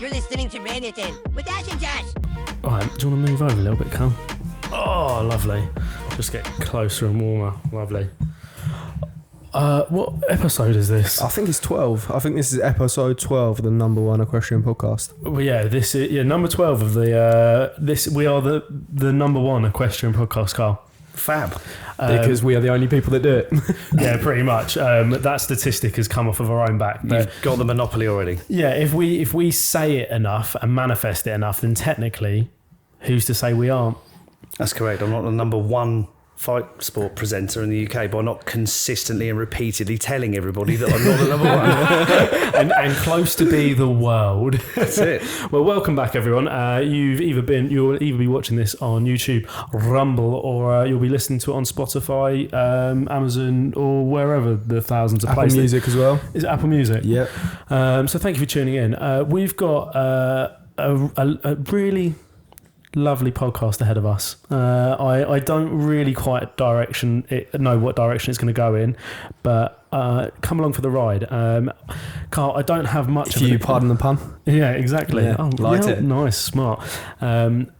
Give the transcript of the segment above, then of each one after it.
You're listening to Reddit with Ash and Josh. Alright, do you want to move over a little bit, Carl? Oh, lovely. Just get closer and warmer. Lovely. What episode is this? I think it's 12. I think this is episode 12 of the number one equestrian podcast. Well, yeah, this is number 12 of the we are the number one equestrian podcast, Carl. Fab. Because we are the only people that do it. Yeah, pretty much. That statistic has come off of our own back. But You've got the monopoly already. yeah, if we say it enough and manifest it enough, then technically, who's to say we aren't? That's correct. I'm not the number one fight sport presenter in the UK by not consistently and repeatedly telling everybody that I'm not the number one. and close to be the world. That's it. Well, welcome back, everyone. You'll either be watching this on YouTube, Rumble, or you'll be listening to it on Spotify, Amazon, or wherever the thousands of Apple places. Music as well. Is it Apple Music? Yep. So thank you for tuning in. We've got a really lovely podcast ahead of us. I don't really quite know what direction it's going to go in, but come along for the ride. Carl, I don't have much If you pardon the pun. Yeah, exactly. Yeah, liked it. Nice, smart.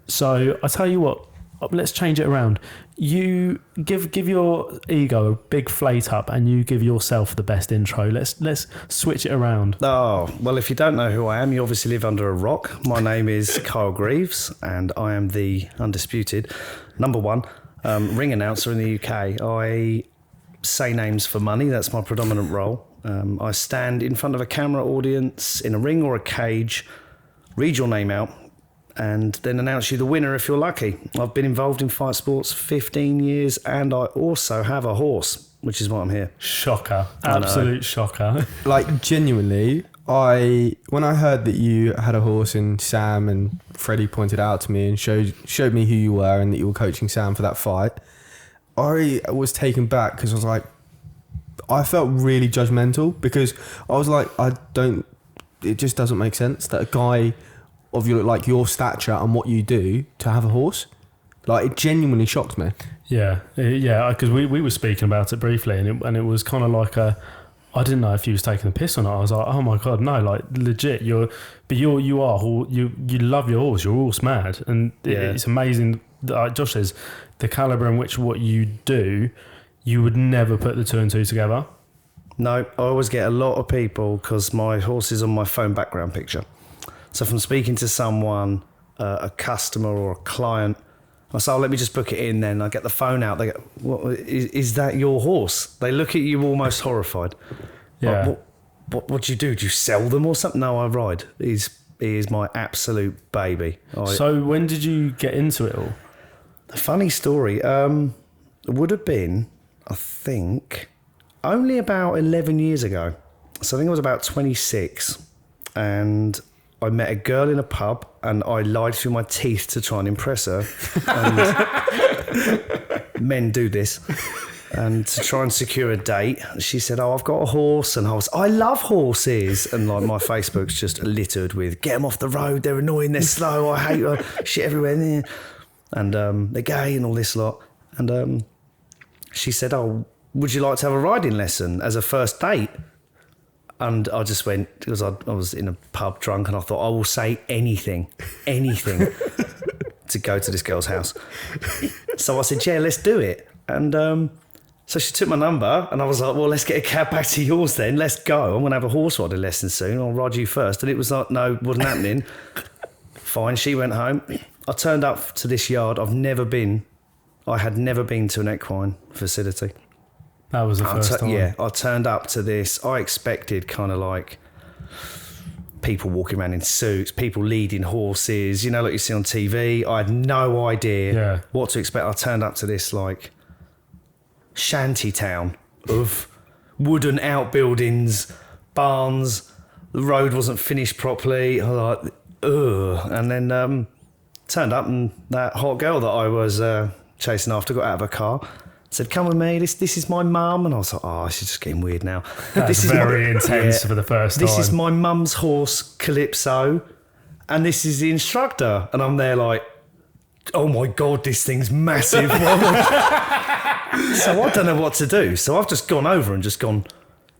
So I tell you what, let's change it around. You give your ego a big flate up, and you give yourself the best intro. Let's switch it around. Oh, well, if you don't know who I am, you obviously live under a rock. My name is Kyle Greaves, and I am the undisputed number one ring announcer in the UK. I say names for money. That's my predominant role. I stand in front of a camera audience in a ring or a cage, read your name out, and then announce you the winner if you're lucky. I've been involved in fight sports 15 years, and I also have a horse, which is why I'm here. Shocker. Absolute shocker. Like, genuinely, when I heard that you had a horse and Sam and Freddie pointed out to me and showed me who you were and that you were coaching Sam for that fight, I was taken back because I was like, I felt really judgmental because I was like, it just doesn't make sense that a guy of your stature and what you do to have a horse. Like, it genuinely shocked me. Yeah, because we were speaking about it briefly, and it was kind of like I didn't know if you was taking the piss or not. I was like, oh my god, no, like legit. You love your horse. You're horse mad, and it's amazing. Like Josh says, the caliber in which what you do, you would never put the two and two together. No, I always get a lot of people because my horse is on my phone background picture. So from speaking to someone, a customer or a client, I say, let me just book it in then. I get the phone out. They go, what, is that your horse? They look at you almost horrified. Yeah. Like, what do you do? Do you sell them or something? No, I ride. He is my absolute baby. So when did you get into it all? A funny story. It would have been, I think, only about 11 years ago. So I think I was about 26, and I met a girl in a pub, and I lied through my teeth to try and impress her. And men do this. And to try and secure a date, she said, "Oh, I've got a horse." And I love horses. And like my Facebook's just littered with, "Get them off the road. They're annoying. They're slow. I hate them. Shit everywhere." And they're gay and all this lot. And she said, "Oh, would you like to have a riding lesson as a first date?" And I just went, because I was in a pub drunk, and I thought, I will say anything to go to this girl's house. So I said, yeah, let's do it. And so she took my number, and I was like, well, let's get a cab back to yours then. Let's go. I'm going to have a horse riding lesson soon. I'll ride you first. And it was like, no, it wasn't happening. Fine. She went home. I turned up to this yard. I had never been to an equine facility. That was the first time. Yeah, I turned up to this. I expected kind of like people walking around in suits, people leading horses, like you see on TV. I had no idea what to expect. I turned up to this like shanty town of wooden outbuildings, barns. The road wasn't finished properly. I was like, ugh. And then turned up, and that hot girl that I was chasing after got out of her car, said, "Come with me, this is my mum." And I was like, oh, she's just getting weird now. This is very intense for the first time. This is my mum's horse, Calypso, and this is the instructor. And I'm there like, oh my God, this thing's massive. So I don't know what to do. So I've just gone over and just gone,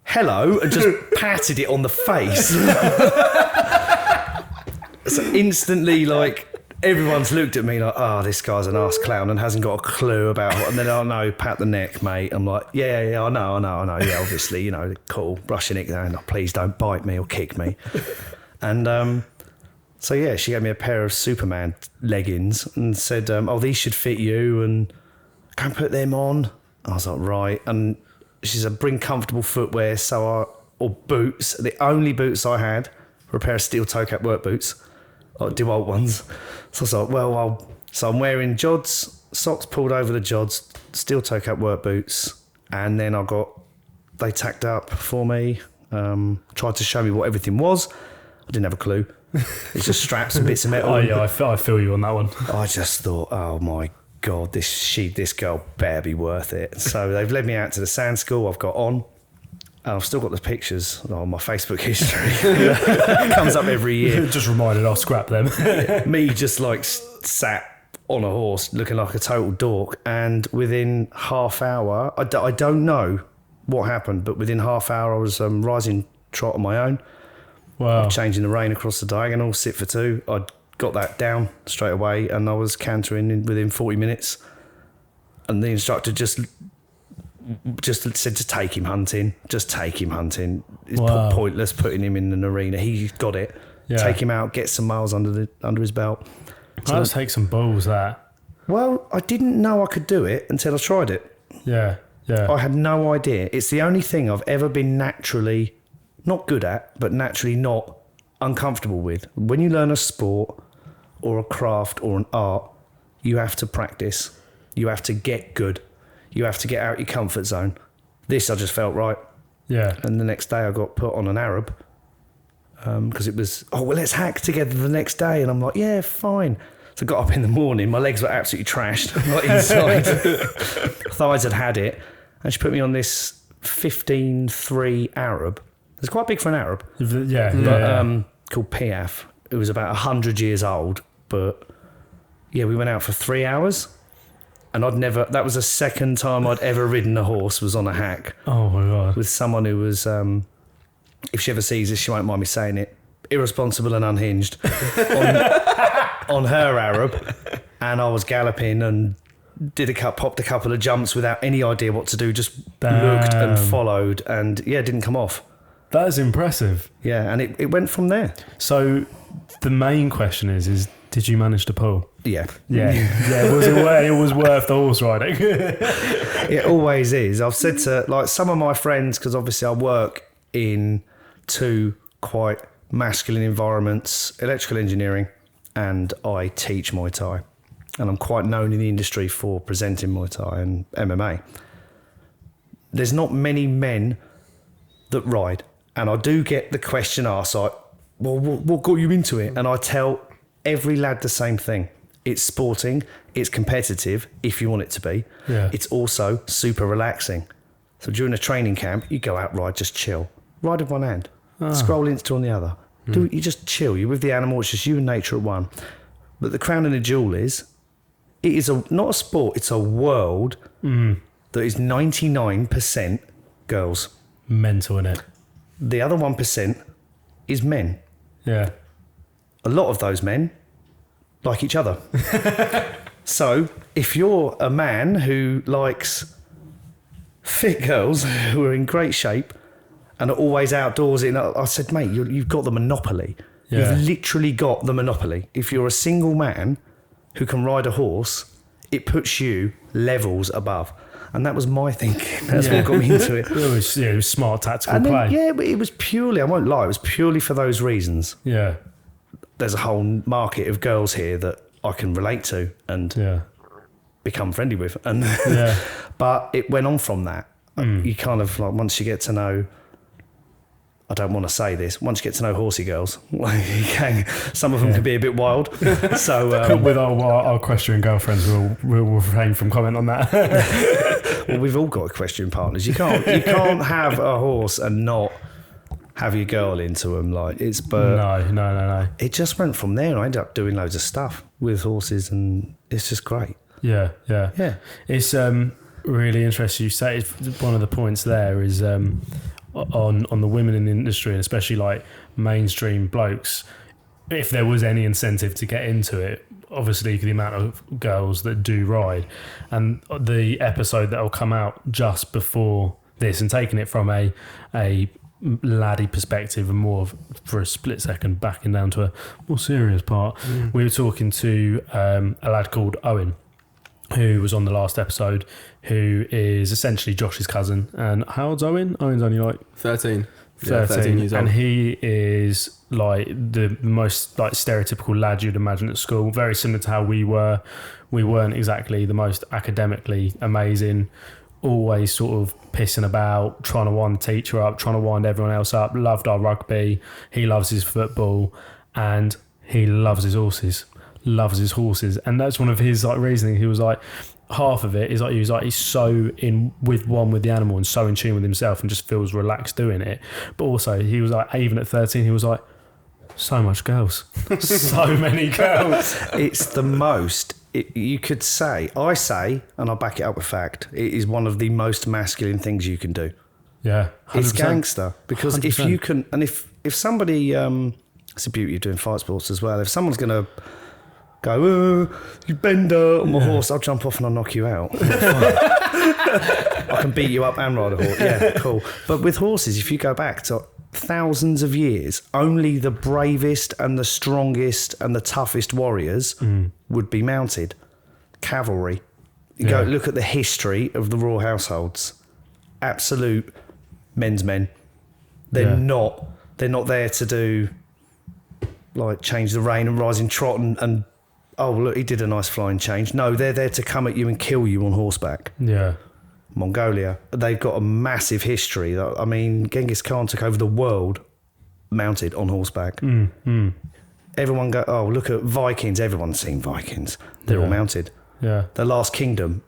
hello, and just patted it on the face. So instantly, like, everyone's looked at me like, oh, this guy's an arse clown and hasn't got a clue about what. And then, oh no, pat the neck, mate. I'm like, yeah, I know. Yeah, obviously, you know, cool. Brushing it down. Oh, please don't bite me or kick me. And so, yeah, she gave me a pair of Superman leggings and said, oh, these should fit you and go and put them on. I was like, right. And she said, bring comfortable footwear. Or boots. The only boots I had were a pair of steel toe cap work boots. Like DeWalt ones. So I was like, well, so I'm wearing jods, socks pulled over the jods, steel toe cap work boots, and then they tacked up for me, tried to show me what everything was. I didn't have a clue. It's just straps and bits of metal. Oh yeah, I feel you on that one. I just thought, oh my God, this girl better be worth it. So they've led me out to the sand school. I've got on. I've still got the pictures on my Facebook history. It comes up every year. Just reminded, I'll scrap them. Me just like sat on a horse looking like a total dork. And within half hour, I don't know what happened, but within half hour I was rising trot on my own. Wow. Changing the rein across the diagonal, sit for two. I got that down straight away and I was cantering within 40 minutes. And the instructor just said to take him hunting. Just take him hunting. It's pointless putting him in an arena. He got it. Yeah. Take him out, get some miles under his belt. So that take some balls, that. Well, I didn't know I could do it until I tried it. Yeah. I had no idea. It's the only thing I've ever been naturally not good at, but naturally not uncomfortable with. When you learn a sport or a craft or an art, you have to practice. You have to get good. You have to get out your comfort zone. This, I just felt right. Yeah. And the next day I got put on an Arab because it was, let's hack together the next day. And I'm like, yeah, fine. So I got up in the morning. My legs were absolutely trashed. Like inside. Thighs had it. And she put me on this 15.3 Arab. It's quite big for an Arab. Yeah. Called Piaf. It was about 100 years old. But yeah, we went out for 3 hours. And that was the second time I'd ever ridden a horse, was on a hack. Oh my God. With someone who was, if she ever sees this, she won't mind me saying it, irresponsible and unhinged on her Arab. And I was galloping and popped a couple of jumps without any idea what to do, just looked and followed and didn't come off. That is impressive. Yeah, and it went from there. So the main question is did you manage to pull? Yeah. It was worth the horse riding. It always is. I've said to like some of my friends, because obviously I work in two quite masculine environments, electrical engineering, and I teach Muay and I'm quite known in the industry for presenting Muay Thai and MMA. There's not many men that ride, and I do get the question asked like, well, what got you into it? And I tell every lad the same thing. It's sporting, it's competitive if you want it to be. Yeah. It's also super relaxing. So during a training camp, you go out, ride, just chill. Ride with one hand, scroll Insta on the other. You just chill. You're with the animal, it's just you and nature at one. But the crown and the jewel is, it is not a sport, it's a world that is 99% girls. Mental, innit? The other 1% is men. Yeah. A lot of those men like each other. So if you're a man who likes fit girls who are in great shape and are always outdoors, I said, mate, you've got the monopoly. Yeah. You've literally got the monopoly. If you're a single man who can ride a horse, it puts you levels above. And that was my thinking. That's what got me into it. It was smart tactical play. But it was purely, I won't lie, it was purely for those reasons. Yeah. There's a whole market of girls here that I can relate to and become friendly with. And but it went on from that. You kind of like, once you get to know, I don't want to say this, once you get to know horsey girls, some of them can be a bit wild. So with our equestrian girlfriends, we'll refrain from comment on that. Well, we've all got equestrian partners. You can't have a horse and not have your girl into them. Like no. It just went from there. I ended up doing loads of stuff with horses, and it's just great. Yeah. It's really interesting. You say one of the points there is on the women in the industry, and especially like mainstream blokes. if there was any incentive to get into it, obviously the amount of girls that do ride, and the episode that will come out just before this, and taking it from a laddie perspective and more of, for a split second, backing down to a more serious part, we were talking to a lad called Owen, who was on the last episode, who is essentially Josh's cousin. And how old's Owen? Owen's only like 13. 13 years old. And he is like the most like stereotypical lad you'd imagine at school, very similar to how we were. We weren't exactly the most academically amazing, always sort of pissing about, trying to wind the teacher up, trying to wind everyone else up. Loved our rugby, he loves his football, and he loves his horses. And that's one of his like reasoning. He was like, half of it is like, he's so in with the animal and so in tune with himself and just feels relaxed doing it. But also he was like, even at 13, he was like, so much girls, so many girls. It's the most, you could say, I say, and I'll back it up with fact, it is one of the most masculine things you can do. Yeah, 100%. It's gangster, because 100%. if you can, and if somebody, it's the beauty of doing fight sports as well, if someone's going to go, oh, you bend on my horse, I'll jump off and I'll knock you out. I can beat you up and ride a horse. Yeah, cool. But with horses, if you go back to thousands of years, only the bravest and the strongest and the toughest warriors would be mounted. Cavalry. You go look at the history of the royal households. Absolute men's men. They're not there to do like change the rein and rising trot and oh look, he did a nice flying change. No, they're there to come at you and kill you on horseback. Yeah. Mongolia, they've got a massive history. I mean, Genghis Khan took over the world mounted on horseback. Everyone go, oh, look at Vikings. Everyone's seen Vikings. They're all mounted. Yeah. The Last Kingdom,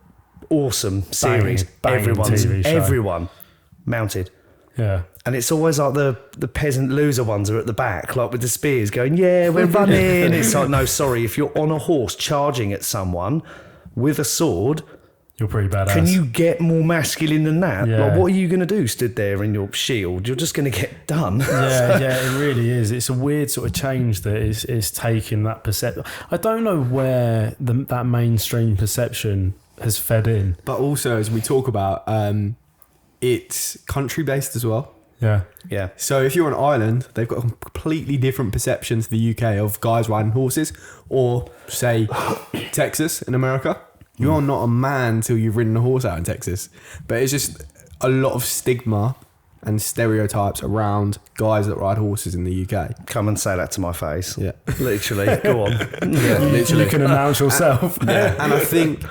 awesome series. Banging TV show. Everyone mounted. Yeah. And it's always like the peasant loser ones are at the back, like with the spears going, yeah, we're running. It's like, no, sorry, if you're on a horse charging at someone with a sword, you're pretty badass. can you get more masculine than that? Yeah. Like, what are you going to do? Stood there in your shield? You're just going to get done. Yeah, it really is. It's a weird sort of change that is taking that perception. I don't know where that mainstream perception has fed in. But also, as we talk about, it's country-based as well. Yeah. Yeah. So if you're on Ireland, they've got a completely different perception to the UK of guys riding horses, or say Texas in America. You are not a man till you've ridden a horse out in Texas. But it's just a lot of stigma and stereotypes around guys that ride horses in the UK. Come and say that to my face. Yeah. Literally. Go on. Yeah, literally. You can announce yourself. And I think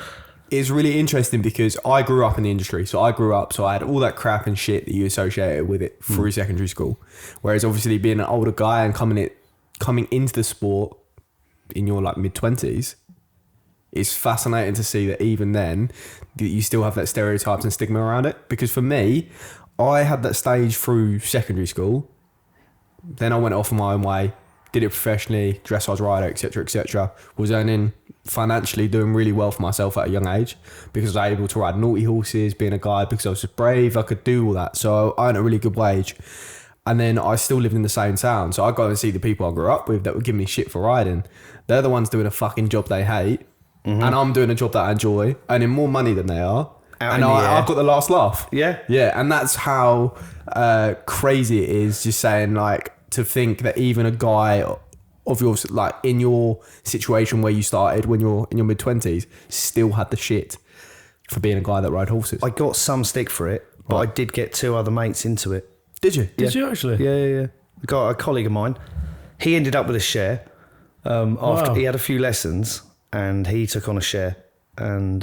it's really interesting because I grew up in the industry. So I had all that crap and shit that you associated with it through secondary school. Whereas obviously being an older guy and coming into the sport in your like mid-20s, it's fascinating to see that even then that you still have that stereotypes and stigma around it. Because for me, I had that stage through secondary school. Then I went off on my own way, did it professionally, dressage rider, etc., was earning financially, doing really well for myself at a young age because I was able to ride naughty horses, being a guy, because I was just brave, I could do all that. So I earned a really good wage. And then I still lived in the same town. So I go and see the people I grew up with that would give me shit for riding. They're the ones doing a fucking job they hate. And I'm doing a job that I enjoy, earning more money than they are. And I've got the last laugh. Yeah. Yeah. And that's how crazy it is, just saying, like, to think that even a guy of yours, like in your situation where you started when you're in your mid-20s, still had the shit for being a guy that rode horses. I got some stick for it, but I did get two other mates into it. Did you? Did you actually? Yeah. I got a colleague of mine. He ended up with a share after he had a few lessons, and he took on a share and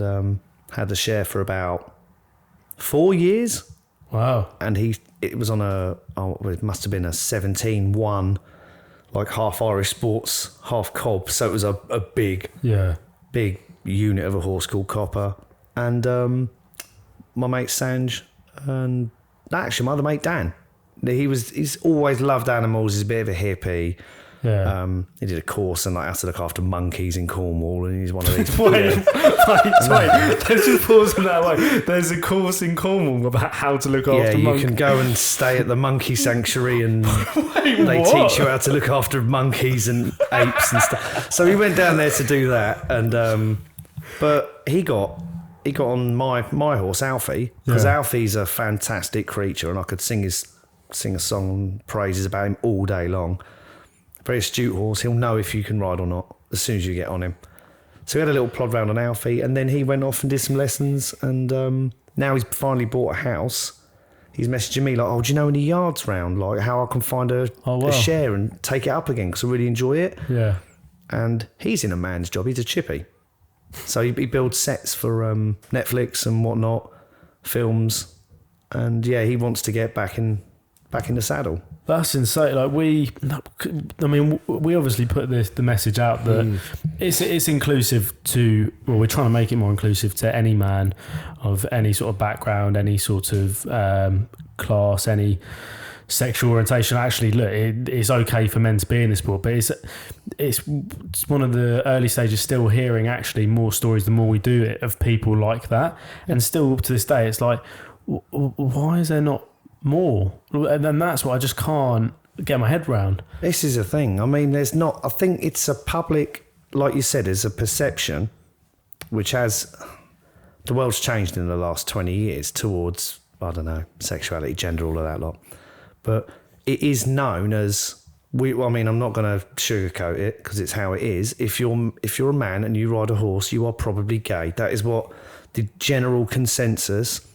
had the share for about 4 years. Wow. And it was on it must have been a 17-1, like half Irish sports, half cob. So it was a big unit of a horse called Copper. And my mate Sanj, and actually my other mate Dan. He's always loved animals. He's a bit of a hippie. Yeah. He did a course on like how to look after monkeys in Cornwall, and he's one of these. Wait. Let's just pause on that way. There's a course in Cornwall about how to look after you monkeys. can go and stay at the monkey sanctuary, and they what? teach you how to look after monkeys and apes and stuff. So we went down there to do that, and but he got on my horse Alfie, because Alfie's a fantastic creature, and I could sing a song and praises about him all day long. Very astute horse. He'll know if you can ride or not as soon as you get on him. So we had a little plod round on Alfie, and then he went off and did some lessons, and now he's finally bought a house. He's messaging me like, "Oh, do you know any yards round? Like how I can find a share and take it up again, because I really enjoy it." Yeah. And he's in a man's job. He's a chippy. So he builds sets for Netflix and whatnot, films, and he wants to get back in the saddle. That's insane. Like we obviously put the message out that it's inclusive to. Well, we're trying to make it more inclusive to any man of any sort of background, any sort of class, any sexual orientation. Actually, look, it's okay for men to be in this sport, but it's one of the early stages. Still hearing actually more stories the more we do it of people like that, and still to this day, it's like, why is there not more? And then that's what I just can't get my head around. This is a thing. I mean, there's not. I think it's a public, like you said, there's a perception, which has the world's changed in the last 20 years towards, I don't know, sexuality, gender, all of that lot. But it is known as I'm not going to sugarcoat it because it's how it is. If you're a man and you ride a horse, you are probably gay. That is what the general consensus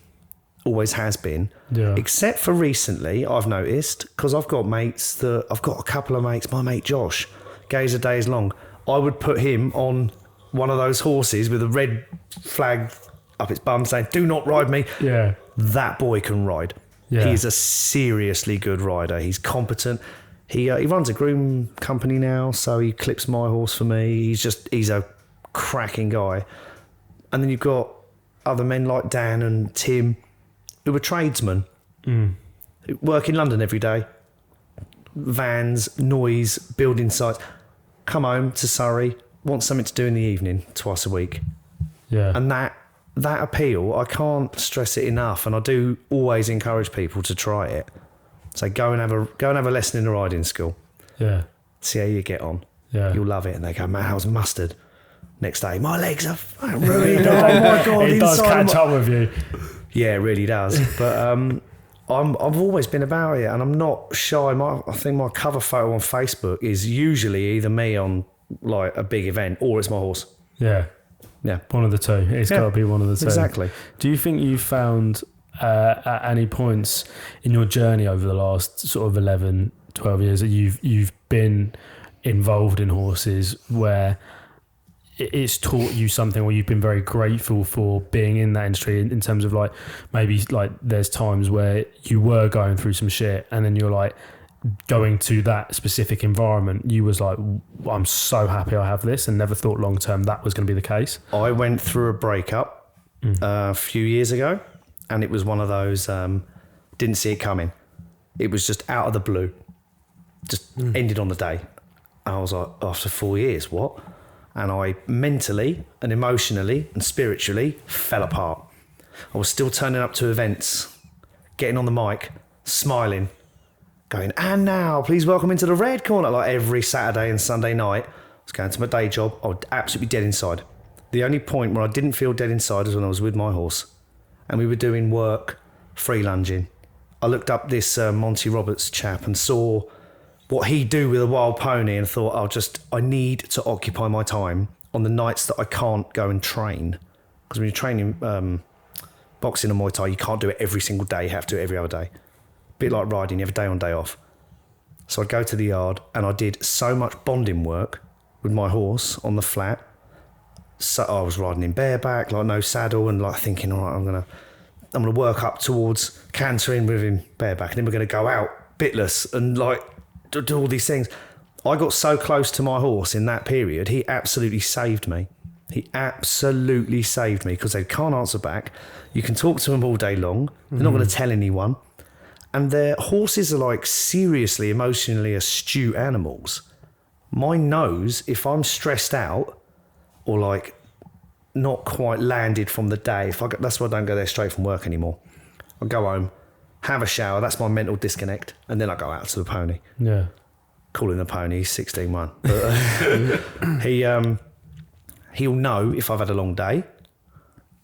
always has been, except for recently. I've noticed, because I've got a couple of mates. My mate Josh, gay as a day is long. I would put him on one of those horses with a red flag up its bum saying, "Do not ride me." Yeah, that boy can ride. Yeah. He is a seriously good rider. He's competent. He runs a groom company now, so he clips my horse for me. He's a cracking guy. And then you've got other men like Dan and Tim, who are tradesmen, who work in London every day. Vans, noise, building sites. Come home to Surrey, want something to do in the evening, twice a week. Yeah. And that appeal, I can't stress it enough, and I do always encourage people to try it. So go and have a lesson in a riding school. Yeah. See how you get on. Yeah. You'll love it. And they go, "Man, how's Mustard?" Next day, "My legs are ruined." Oh my God. It does catch up with you. Yeah, it really does. But I've always been about it, and I'm not shy. I think my cover photo on Facebook is usually either me on like a big event or it's my horse. Yeah. Yeah. One of the two. It's got to be one of the two. Exactly. Do you think you found at any points in your journey over the last sort of 11, 12 years that you've been involved in horses where it's taught you something, or you've been very grateful for being in that industry in terms of like maybe like there's times where you were going through some shit and then you're like going to that specific environment, you was like, "I'm so happy I have this," and never thought long term that was going to be the case? I went through a breakup a few years ago, and it was one of those didn't see it coming. It was just out of the blue, just ended on the day. I was like, after 4 years, what? And I mentally and emotionally and spiritually fell apart. I was still turning up to events, getting on the mic, smiling, going, "And now, please welcome into the red corner," like every Saturday and Sunday night. I was going to my day job. I was absolutely dead inside. The only point where I didn't feel dead inside was when I was with my horse and we were doing work, free lunging. I looked up this Monty Roberts chap and saw what he'd do with a wild pony and thought, I need to occupy my time on the nights that I can't go and train. Because when you're training boxing and Muay Thai, you can't do it every single day. You have to do it every other day. Bit like riding, you have a day on, day off. So I'd go to the yard and I did so much bonding work with my horse on the flat. So I was riding in bareback, like no saddle, and like thinking, all right, I'm gonna work up towards cantering with him bareback, and then we're gonna go out bitless and like do all these things. I got so close to my horse in that period, he absolutely saved me. He absolutely saved me, because they can't answer back. You can talk to them all day long. They're not going to tell anyone. And their horses are like seriously emotionally astute animals. my nose, if I'm stressed out or like not quite landed from the day, that's why I don't go there straight from work anymore. I go home, have a shower, that's my mental disconnect, and then I go out to the pony. Yeah. Calling the pony, he's 16-1. But he'll know if I've had a long day.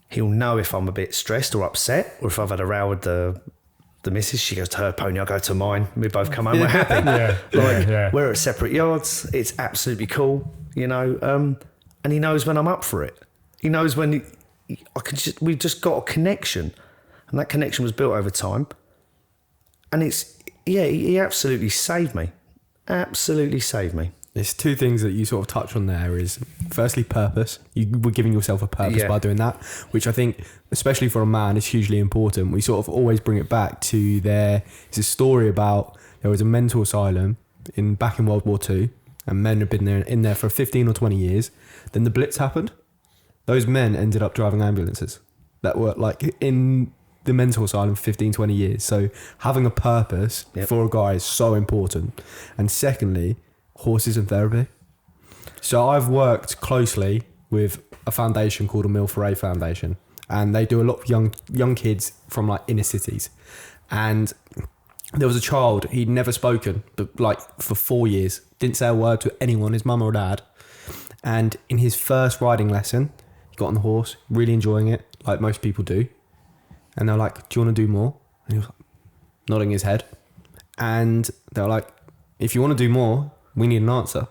He'll know if I'm a bit stressed or upset, or if I've had a row with the missus. She goes to her pony, I go to mine. We both come home, we're happy. We're at separate yards. It's absolutely cool, you know. And he knows when I'm up for it. He knows when we've just got a connection, and that connection was built over time. And he absolutely saved me. Absolutely saved me. There's two things that you sort of touch on there is, firstly, purpose. You were giving yourself a purpose by doing that, which I think, especially for a man, is hugely important. We sort of always bring it back to it's a story about there was a mental asylum back in World War II, and men had been in there for 15 or 20 years. Then the Blitz happened. Those men ended up driving ambulances that were like in the mental asylum for 15, 20 years. So having a purpose for a guy is so important. And secondly, horses and therapy. So I've worked closely with a foundation called a Mill for A Foundation, and they do a lot of young kids from like inner cities. And there was a child, he'd never spoken, but like for 4 years, didn't say a word to anyone, his mum or dad. And in his first riding lesson, he got on the horse, really enjoying it, like most people do. And they're like, do you want to do more? And he was like, nodding his head. And they're like, if you want to do more, we need an answer.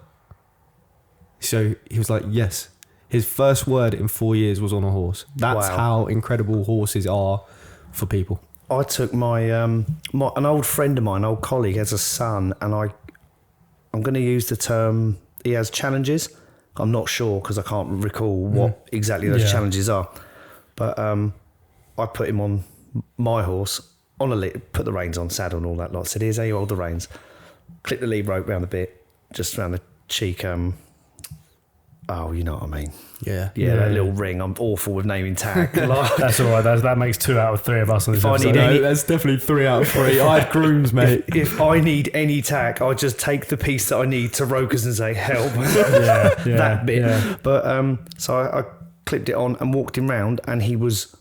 So he was like, yes. His first word in 4 years was on a horse. That's how incredible horses are for people. I took an old friend of mine, old colleague, has a son, and I'm going to use the term, he has challenges. I'm not sure because I can't recall what exactly those challenges are. But I put him on my horse, put the reins on, saddle and all that lot. Said, here's how you hold the reins. Clip the lead rope round the bit, just round the cheek. Oh, you know what I mean? Yeah. That little ring. I'm awful with naming tag. That's all right. That makes 2 out of 3 of us on this episode. That's definitely 3 out of 3. I had grooms, mate. If I need any tack, I just take the piece that I need to Rokers and say, help. That bit. Yeah. But so I clipped it on and walked him round, and he was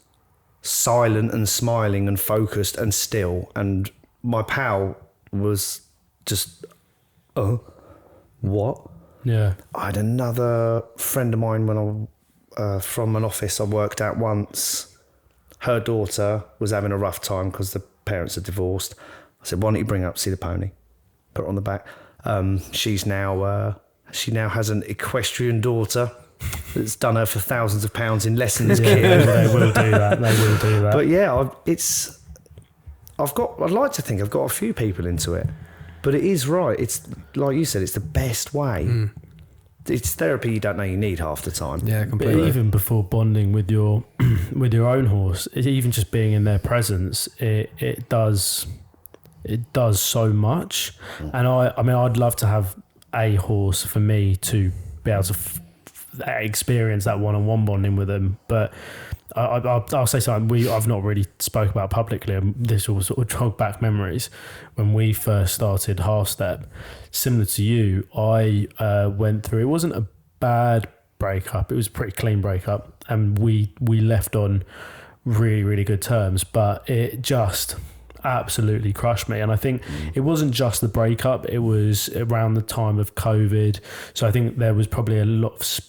silent and smiling and focused and still. And my pal was just, what? Yeah. I had another friend of mine when from an office I worked at once. Her daughter was having a rough time because the parents are divorced. I said, why don't you bring her up to see the pony? Put her on the back. She now has an equestrian daughter that's done her for thousands of pounds in lessons. They will do that. But yeah, I'd like to think I've got a few people into it. But it is right. It's like you said, it's the best way. It's therapy you don't know you need half the time. Yeah, completely. But even before bonding with your own horse, even just being in their presence, it does so much. And I mean, I'd love to have a horse for me to be able to experience that one-on-one bonding with them. But I'll say something I've not really spoke about publicly. This will sort of jog back memories. When we first started Half Step, similar to you, I went through, it wasn't a bad breakup, it was a pretty clean breakup, and we left on really, really good terms, but it just absolutely crushed me. And I think it wasn't just the breakup, it was around the time of COVID, so I think there was probably a lot of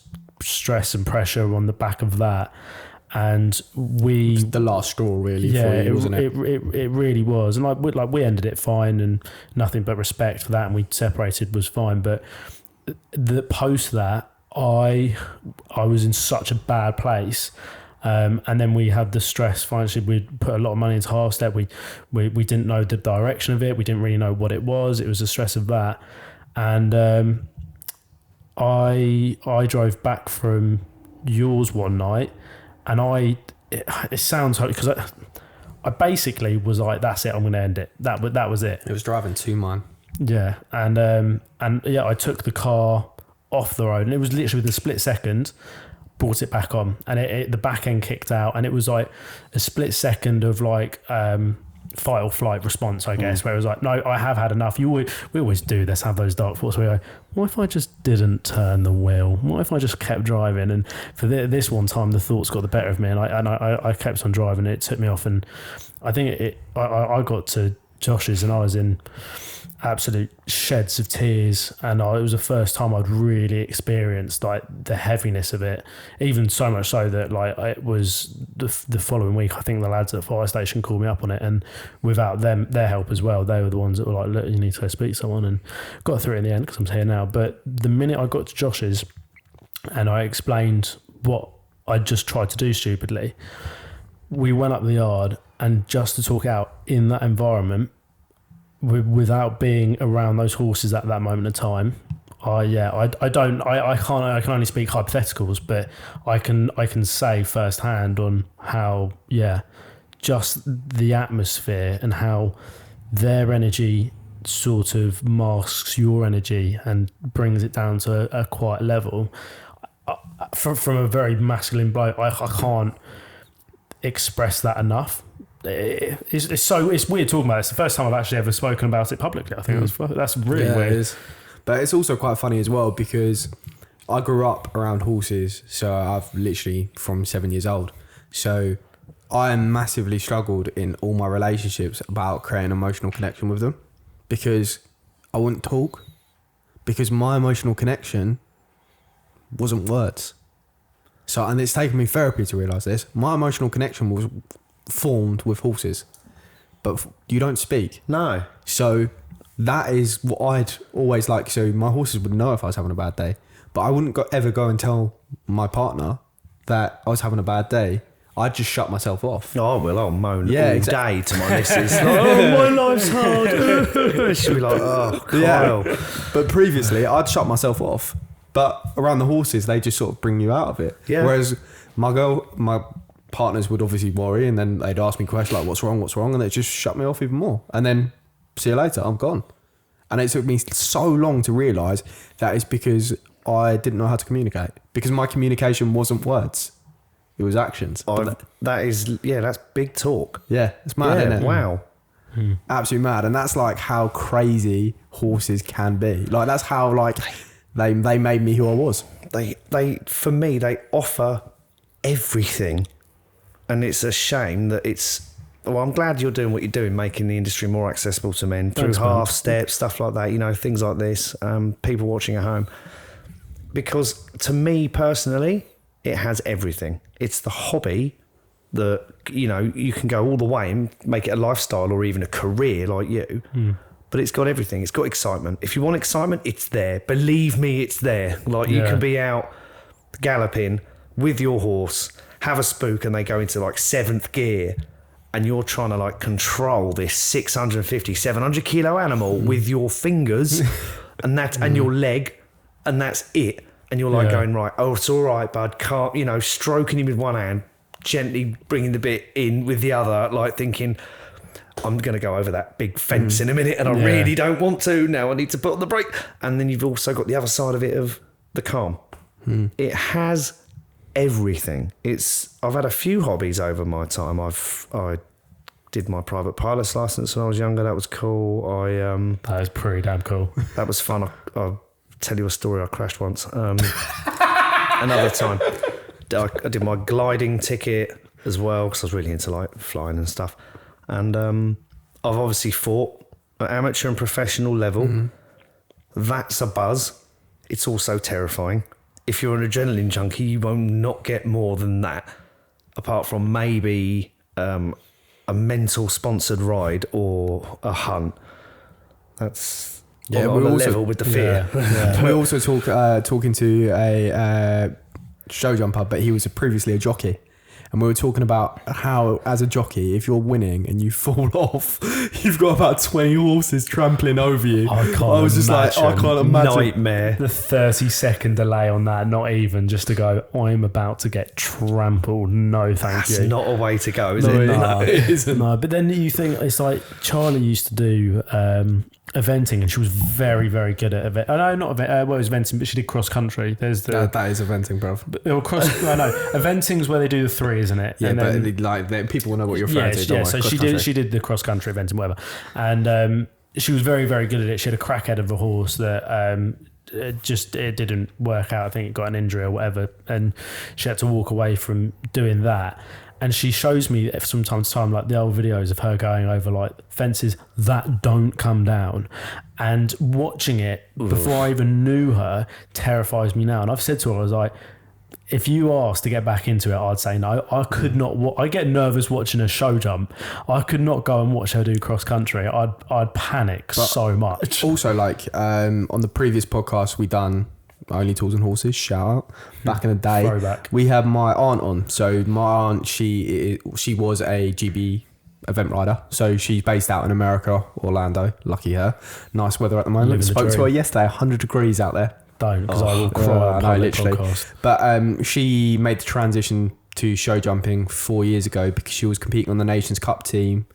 stress and pressure on the back of that. And it was the last straw, really, for you, wasn't it? It really was. And we ended it fine, and nothing but respect for that, and we separated was fine. But the post that, I was in such a bad place. And then we had the stress financially. We put a lot of money into Half Step. We didn't know the direction of it. We didn't really know what it was. It was the stress of that. And I drove back from yours one night, and it sounds hard because I basically was like, that's it, I'm going to end it. That was it. It was driving to mine. Yeah, and I took the car off the road, and it was literally with a split second, brought it back on, and the back end kicked out, and it was like a split second of like fight or flight response, I guess, where it was like, no, I have had enough. We always do this, have those dark thoughts where we go, what if I just didn't turn the wheel? What if I just kept driving? And for this one time, the thoughts got the better of me, and I kept on driving. It took me off, and I think I got to Josh's, and I was in absolute sheds of tears, and it was the first time I'd really experienced like the heaviness of it, even so much so that like it was the following week, I think the lads at fire station called me up on it, and without their help as well, they were the ones that were like, look, you need to go speak to someone, and got through it in the end because I'm here now. But the minute I got to Josh's and I explained what I just tried to do stupidly, we went up the yard, and just to talk out in that environment without being around those horses at that moment in time, I can only speak hypotheticals, but I can say firsthand on how just the atmosphere and how their energy sort of masks your energy and brings it down to a quiet level. From a very masculine bloke, I can't express that enough. It's weird talking about it. It's the first time I've actually ever spoken about it publicly. I think that's really weird. It is. But it's also quite funny as well because I grew up around horses, so I've literally from 7 years old. So I massively struggled in all my relationships about creating emotional connection with them because I wouldn't talk, because my emotional connection wasn't words. So, and it's taken me therapy to realise this. My emotional connection was formed with horses, but you don't speak. No. So that is what I'd always like. So my horses would know if I was having a bad day, but I wouldn't ever go and tell my partner that I was having a bad day. I'd just shut myself off. Oh, well, I'll moan all day to my missus. Like, My life's hard. She'll be like, oh, Kyle. Yeah. But previously, I'd shut myself off. But around the horses, they just sort of bring you out of it. Yeah. Whereas my partners would obviously worry, and then they'd ask me questions like, what's wrong? And they'd just shut me off even more. And then, see you later, I'm gone. And it took me so long to realise that is because I didn't know how to communicate. Because my communication wasn't words. It was actions. That's big talk. Yeah, it's mad, isn't it? Wow. Absolutely mad. And that's like how crazy horses can be. Like that's how like they made me who I was. They for me, they offer everything. And it's a shame that I'm glad you're doing what you're doing, making the industry more accessible to men through half steps, stuff like that, things like this, people watching at home. Because to me personally, it has everything. It's the hobby that, you can go all the way and make it a lifestyle or even a career like you. But it's got everything. It's got excitement. If you want excitement, it's there. Believe me, it's there. Like you can be out galloping with your horse, have a spook, and they go into like 7th gear, and you're trying to like control this 650, 700 kilo animal with your fingers and your leg, and that's it. And you're like going, right, oh, it's all right, bud. Can't, stroking him with one hand, gently bringing the bit in with the other, like thinking, I'm going to go over that big fence in a minute, and I really don't want to. Now I need to put on the brake. And then you've also got the other side of it of the calm. It has everything. I've had a few hobbies over my time. I did my private pilot's license when I was younger. That was cool. That is pretty damn cool. That was fun. I'll tell you a story. I crashed once. Another time, I did my gliding ticket as well because I was really into like flying and stuff. And I've obviously fought at amateur and professional level. That's a buzz. It's also terrifying. If you're an adrenaline junkie, you will not get more than that, apart from maybe a mental sponsored ride or a hunt. That's on a level with the fear. We also talking to a show jumper, but he was previously a jockey. And we were talking about how, as a jockey, if you're winning and you fall off, you've got about 20 horses trampling over you. I can't imagine. Nightmare. The 30-second delay on that, not even just to go, I'm about to get trampled. No, thank you. That's not a way to go, is it? No, it isn't. No, but then you think, it's like Charlie used to do eventing, and she was very, very good at event. No, not event. Well, it was eventing, but she did cross country. There's the that is eventing, bro. I know eventing's where they do the 3, isn't it? Yeah, and but then, like people will know what you're referring to. Yeah, so she did the cross country eventing, whatever, and she was very, very good at it. She had a crackhead of a horse that it didn't work out. I think it got an injury or whatever, and she had to walk away from doing that. And she shows me from time to time, like the old videos of her going over like fences that don't come down. And watching it before I even knew her terrifies me now. And I've said to her, I was like, if you asked to get back into it, I'd say no. I could not. I get nervous watching a show jump. I could not go and watch her do cross country. I'd panic so much. Also, like on the previous podcast we done, Only Tools and Horses, shout out. Back in the day, Throwback. We had my aunt on. So my aunt, she was a GB event rider. So she's based out in America, Orlando. Lucky her. Nice weather at the moment. Spoke to her yesterday. 100 degrees out there. Don't, because I will cry. No, literally. Podcast. But she made the transition to show jumping 4 years ago because she was competing on the Nations Cup team,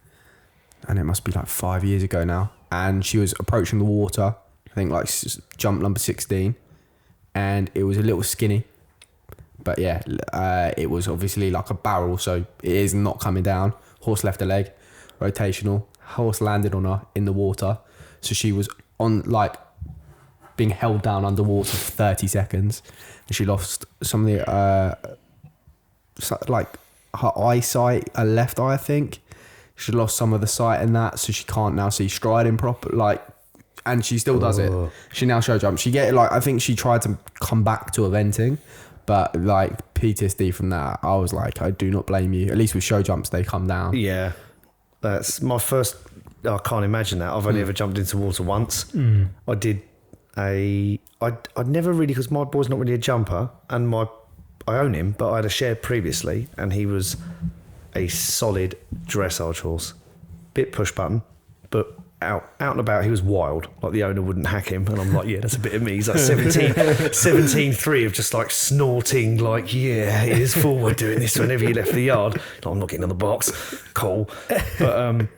and it must be like 5 years ago now. And she was approaching the water. I think like jump number 16. And it was a little skinny, but yeah, it was obviously like a barrel, so it is not coming down. Horse left a leg, rotational. Horse landed on her in the water, so she was on like being held down underwater for 30 seconds, and she lost some of the like her eyesight, her left eye, I think. She lost some of the sight in that, so she can't now see striding proper, like. And she still does it. She now show jumps. I think she tried to come back to eventing, but like PTSD from that, I was like, I do not blame you. At least with show jumps, they come down. Yeah. That's my first, I can't imagine that. I've only ever jumped into water once. I did I'd never really, because my boy's not really a jumper, and I own him, but I had a share previously, and he was a solid dressage horse. Bit push button, but out and about, he was wild. Like the owner wouldn't hack him, and I'm like, yeah, that's a bit of me. He's like 17.3 of just like snorting, like, yeah, he is forward doing this whenever he left the yard. Like, I'm not getting on the box. Cool. But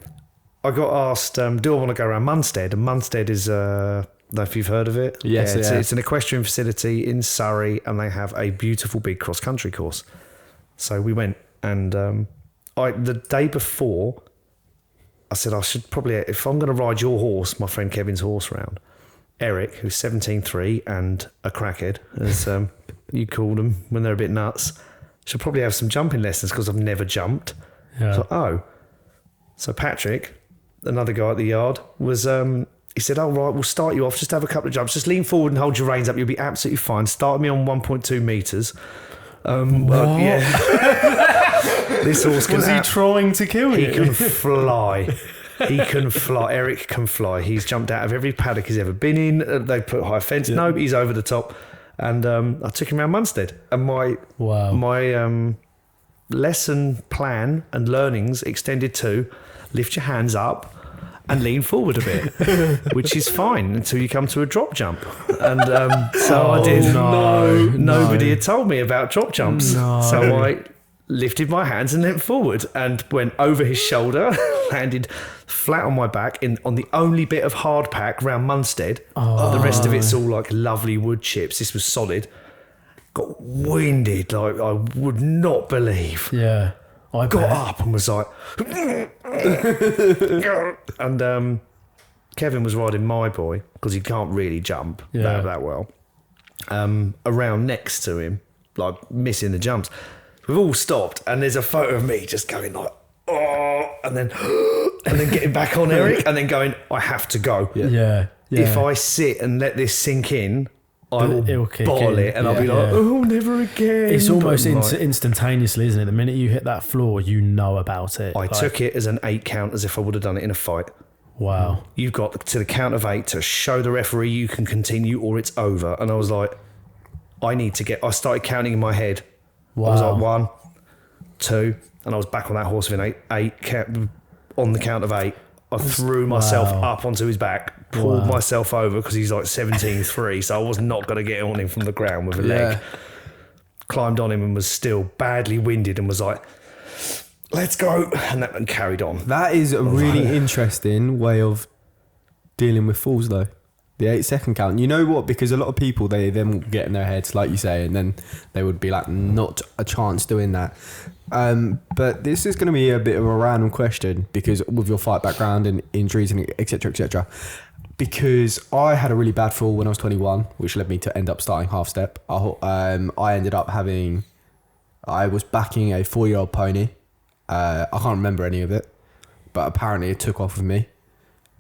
I got asked, do I want to go around Munstead? And Munstead is, I don't know if you've heard of it. Yes, it's an equestrian facility in Surrey, and they have a beautiful big cross country course. So we went, and the day before, I said, I should probably, if I'm going to ride your horse, my friend Kevin's horse round, Eric, who's 17.3 and a crackhead, as you call them when they're a bit nuts, should probably have some jumping lessons because I've never jumped. Yeah. So Patrick, another guy at the yard, was, he said, oh, right, we'll start you off, just have a couple of jumps, just lean forward and hold your reins up, you'll be absolutely fine. Start me on 1.2 metres. Yeah. This horse can... Was he trying to kill you? He can fly. He can fly. Eric can fly. He's jumped out of every paddock he's ever been in. They put high fence. Yeah. No, he's over the top. And I took him around Munstead. And my lesson plan and learnings extended to lift your hands up and lean forward a bit, which is fine until you come to a drop jump. And so I did. Nobody had told me about drop jumps. No. So I lifted my hands and leant forward and went over his shoulder, landed flat on my back on the only bit of hard pack round Munstead. The rest of it's all like lovely wood chips. This was solid. Got winded like I would not believe. Yeah. I got up and was like... and Kevin was riding my boy, because he can't really jump that well, around next to him, like missing the jumps. We've all stopped, and there's a photo of me just going like, oh, and then getting back on Eric, and then going, I have to go. Yeah. If I sit and let this sink in, I will bottle it, and I'll be like, oh, never again. It's almost instantaneously, isn't it? The minute you hit that floor, you know about it. I took it as an 8 count, as if I would have done it in a fight. Wow. You've got to the count of 8 to show the referee you can continue or it's over. And I was like, I started counting in my head. Wow. I was like 1, 2, and I was back on that horse within 8 count, on the count of 8. I threw myself up onto his back, pulled myself over because he's like 17.3, so I was not going to get on him from the ground with a leg. Climbed on him and was still badly winded and was like, let's go, and carried on. That is a really interesting way of dealing with falls though? The 8-second count. You know what? Because a lot of people, they then get in their heads, like you say, and then they would be like, not a chance doing that. But this is going to be a bit of a random question because with your fight background and injuries and etc. etc. Because I had a really bad fall when I was 21, which led me to end up starting half step. I ended up I was backing a 4-year-old pony. I can't remember any of it, but apparently it took off with me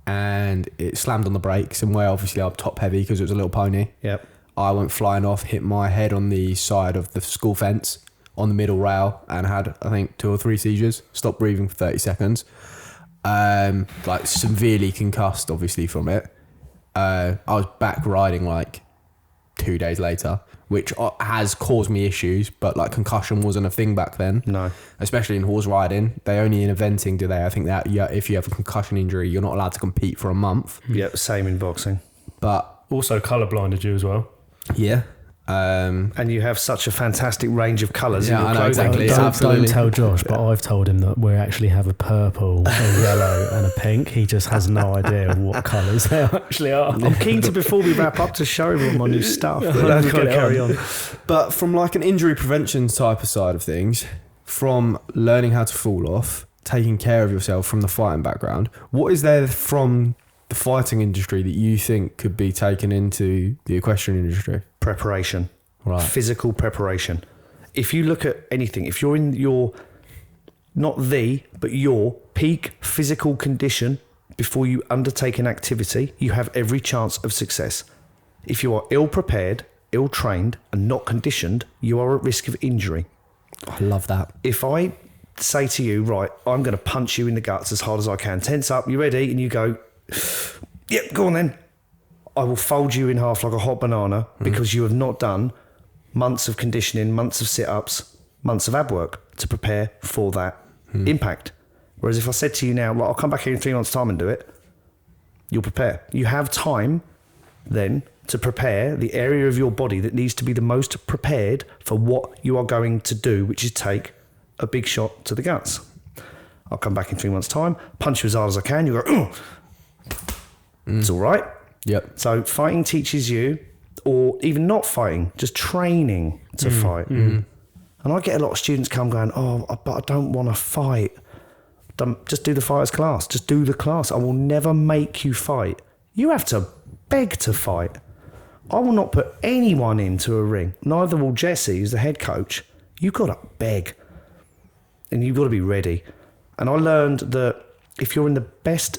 and it slammed on the brakes, and where obviously I'm top heavy because it was a little pony. Yep. I went flying off, hit my head on the side of the school fence on the middle rail and had, I think, 2 or 3 seizures, stopped breathing for 30 seconds. Like severely concussed obviously from it. I was back riding like 2 days later, which has caused me issues, but like concussion wasn't a thing back then. No. Especially in horse riding. They only in eventing do they. I think that if you have a concussion injury, you're not allowed to compete for a month. Yep, same in boxing. But Also colour-blinded you as well. yeah. And you have such a fantastic range of colours in Yeah, your I know, clothing. exactly. Don't Absolutely. tell Josh, but I've told him that we actually have a purple, a yellow and a pink. He just has no idea what colours they actually are. I'm keen to, before we wrap up, to show him my new stuff. But let's carry on. But from like an injury prevention type of side of things, from learning how to fall off, taking care of yourself from the fighting background, what is there from the fighting industry that you think could be taken into the equestrian industry? Preparation. Right. Physical preparation. If you look at anything, if you're in your, but your peak physical condition before you undertake an activity, you have every chance of success. If you are ill prepared, ill trained and not conditioned, you are at risk of injury. I love that. If I say to you, right, I'm going to punch you in the guts as hard as I can, tense up, you ready? And you go, yep, go on then. I will fold you in half like a hot banana because you have not done months of conditioning, months of sit-ups, months of ab work to prepare for that impact. Whereas if I said to you now, well, I'll come back here in 3 months' time and do it, you'll prepare. You have time then to prepare the area of your body that needs to be the most prepared for what you are going to do, which is take a big shot to the guts. I'll come back in 3 months' time, punch you as hard as I can, you go, it's all right. Yep. So fighting teaches you, or even not fighting, just training to fight. And I get a lot of students come going, but I don't want to fight. Just do the fighters class. Just do the class. I will never make you fight. You have to beg to fight. I will not put anyone into a ring. Neither will Jesse, who's the head coach. You've got to beg. And you've got to be ready. And I learned that if you're in the best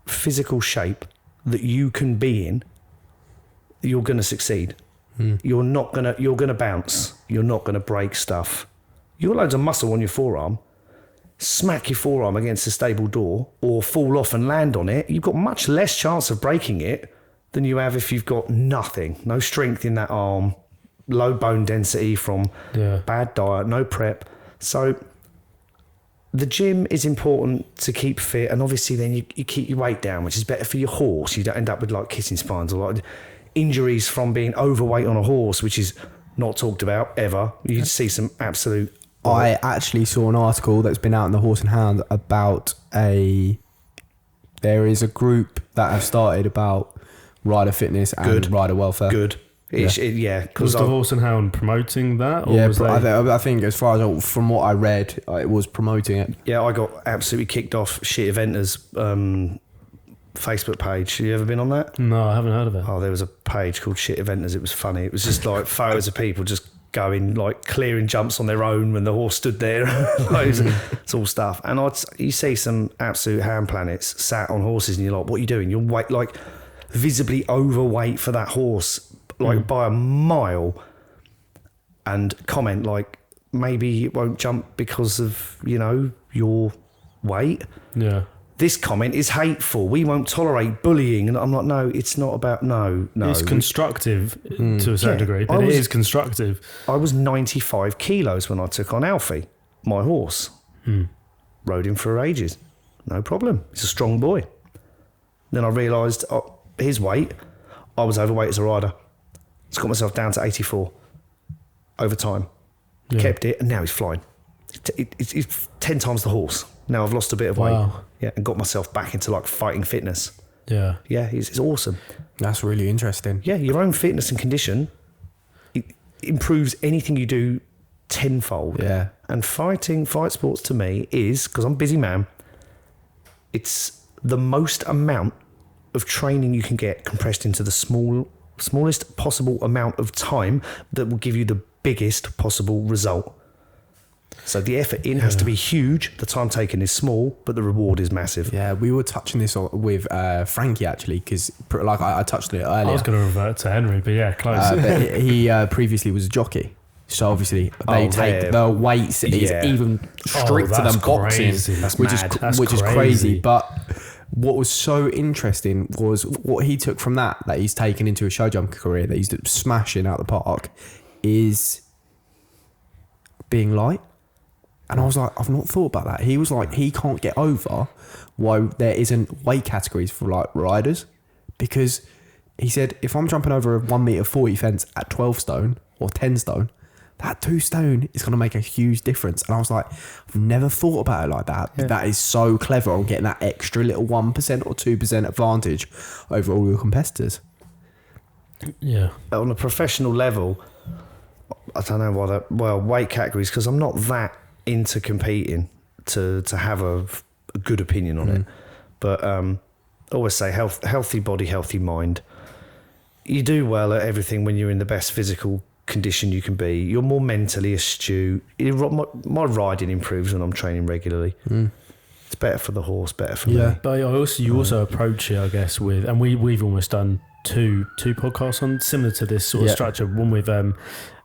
physical shape that you can be in, you're going to succeed. You're going to bounce. You're not going to break stuff. You've got loads of muscle on your forearm. Smack your forearm against a stable door or fall off and land on it. You've got much less chance of breaking it than you have if you've got nothing, no strength in that arm, low bone density from bad diet, no prep. So the gym is important to keep fit, and obviously then you keep your weight down, which is better for your horse. You don't end up with like kissing spines or like injuries from being overweight on a horse, which is not talked about ever. You see some absolute... I actually saw an article that's been out in the Horse and Hound about there is a group that have started about rider fitness and rider welfare. Good. Yeah. Was the Horse and Hound promoting that? Or Yeah, was I think as far as from what I read, it was promoting it. Yeah, I got absolutely kicked off Shit Eventers Facebook page. Have you ever been on that? No, I haven't heard of it. Oh, there was a page called Shit Eventers. It was funny. It was just like photos of people just going, like clearing jumps on their own when the horse stood there. It's all stuff. And you see some absolute hand planets sat on horses and you're like, what are you doing? You're like visibly overweight for that horse, like by a mile, and comment like, maybe it won't jump because of, your weight. Yeah. This comment is hateful. We won't tolerate bullying. And I'm like, no, it's not about, no. It's constructive to a certain degree, but it is constructive. I was 95 kilos when I took on Alfie, my horse. Rode him for ages. No problem. He's a strong boy. Then I realised his weight, I was overweight as a rider. Just got myself down to 84 over time. Yeah. Kept it, and now he's flying. It's 10 times the horse. Now I've lost a bit of weight. Wow. Yeah, and got myself back into like fighting fitness. Yeah. Yeah, it's awesome. That's really interesting. Yeah, your own fitness and condition, it improves anything you do tenfold. Yeah. And fight sports to me is, because I'm a busy man, it's the most amount of training you can get compressed into the smallest possible amount of time that will give you the biggest possible result. So the effort in has to be huge, the time taken is small, but the reward is massive. Yeah, we were touching this with Frankie actually, because like I touched it earlier. I was going to revert to Henry, but yeah, close. But he previously was a jockey. So obviously they take the weights is even stricter than boxing, which is crazy. But what was so interesting was what he took from that he's taken into a show jump career that he's smashing out the park is being light. And I was like, I've not thought about that. He was like, he can't get over why there isn't weight categories for like riders, because he said, if I'm jumping over a 1 meter 40 fence at 12 stone or 10 stone, that 2 stone is going to make a huge difference. And I was like, I've never thought about it like that. Yeah. That is so clever on getting that extra little 1% or 2% advantage over all your competitors. Yeah. On a professional level, I don't know what weight categories, because I'm not that into competing to have a good opinion on it. But I always say healthy body, healthy mind. You do well at everything when you're in the best physical condition you can be. You're more mentally astute. My riding improves when I'm training regularly. It's better for the horse, better for me. But you also approach it, I guess, with, and we've almost done two podcasts on similar to this sort of structure. One with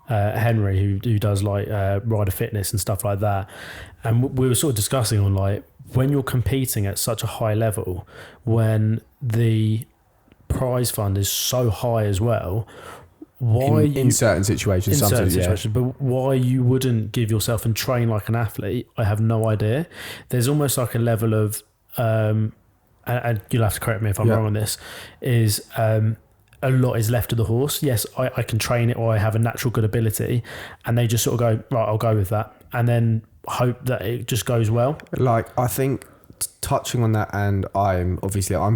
Henry, who does like rider fitness and stuff like that, and we were sort of discussing on like, when you're competing at such a high level, when the prize fund is so high as well, why in certain situations, but why you wouldn't give yourself and train like an athlete, I have no idea. There's almost like a level of and you'll have to correct me if I'm wrong on this, is a lot is left to the horse. Yes, I can train it, or I have a natural good ability, and they just sort of go, right, I'll go with that, and then hope that it just goes well. Like, I think touching on that, and I'm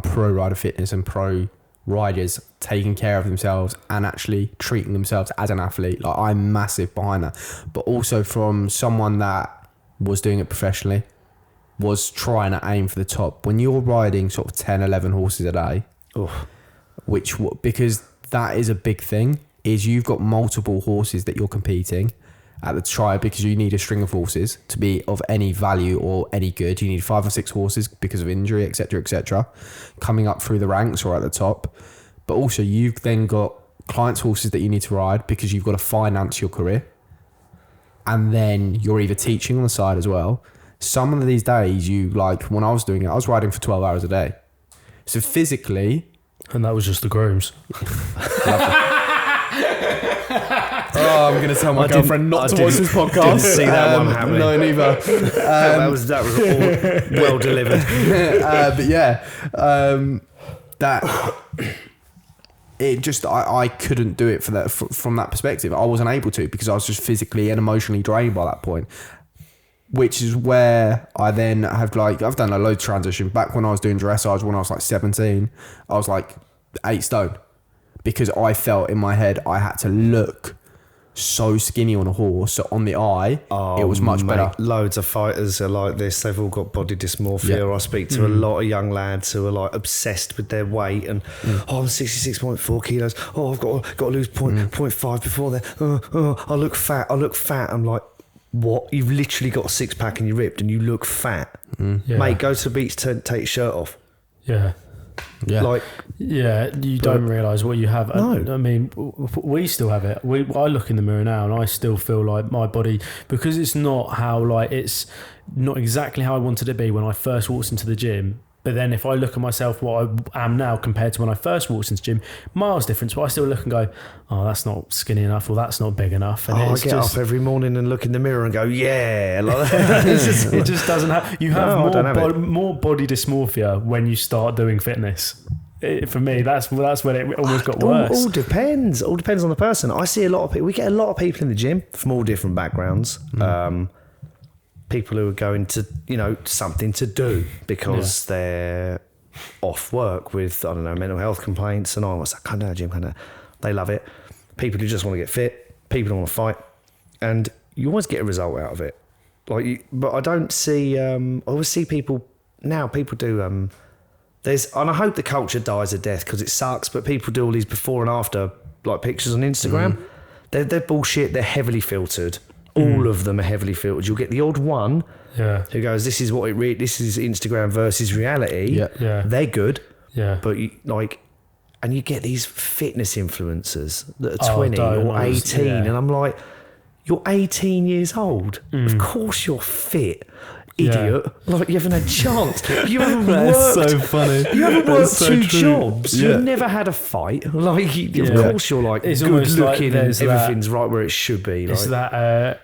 pro rider fitness and pro riders taking care of themselves and actually treating themselves as an athlete. Like, I'm massive behind that. But also from someone that was doing it professionally, was trying to aim for the top. When you're riding sort of 10, 11 horses a day, because that is a big thing, is you've got multiple horses that you're competing at the tribe, because you need a string of horses to be of any value or any good. You need 5 or 6 horses because of injury, etc., coming up through the ranks or at the top. But also you've then got clients' horses that you need to ride, because you've got to finance your career, and then you're either teaching on the side as well. Some of these days, when I was doing it, I was riding for 12 hours a day. So physically, and that was just the grooms. I'm going to tell my girlfriend not to watch this podcast. Didn't see that one happening. No, neither. That was all well delivered. But yeah, that it just I couldn't do it from that perspective. I wasn't able to, because I was just physically and emotionally drained by that point. Which is where I then have I've done a load of transition. Back when I was doing dressage, when I was 17, I was 8 stone, because I felt in my head I had to look so skinny on a horse. So on the eye, it was much better. Loads of fighters are like this. They've all got body dysmorphia. Yeah. I speak to a lot of young lads who are obsessed with their weight and I'm 66.4 kilos. I've got to lose 0.5 before then. I look fat. I'm like, what? You've literally got a 6-pack and you're ripped and you look fat. Mate, go to the beach, take your shirt off. You don't realise what you have. No. I mean, we still have it. I look in the mirror now and I still feel like my body, because it's not it's not exactly how I wanted it to be when I first walked into the gym. But then if I look at myself, what I am now compared to when I first walked into the gym, miles difference, but I still look and go, oh, that's not skinny enough, or that's not big enough. And I get up every morning and look in the mirror and go, yeah. It just doesn't have, you have more body dysmorphia when you start doing fitness. For me, that's when it almost got worse. All depends on the person. I see a lot of people, we get a lot of people in the gym from all different backgrounds. People who are going to, something to do because they're off work with, I don't know, mental health complaints, and I was like, come down to the gym, they love it. People who just want to get fit, people who want to fight, and you always get a result out of it. But I don't see, I always see people do, and I hope the culture dies a death because it sucks, but people do all these before and after like pictures on Instagram. They're bullshit, they're heavily filtered. All of them are heavily filtered. You'll get the odd one who goes, this is this is Instagram versus reality. Yeah. They're good. Yeah. But and you get these fitness influencers that are 20 or 18, and I'm like, you're 18 years old. Of course you're fit, idiot. Like, you haven't had a chance. You haven't worked. That's so funny. You haven't worked so two true. jobs. You've never had a fight. Like, of course you're like It's good almost like looking, there's and everything's right where it should be. It's that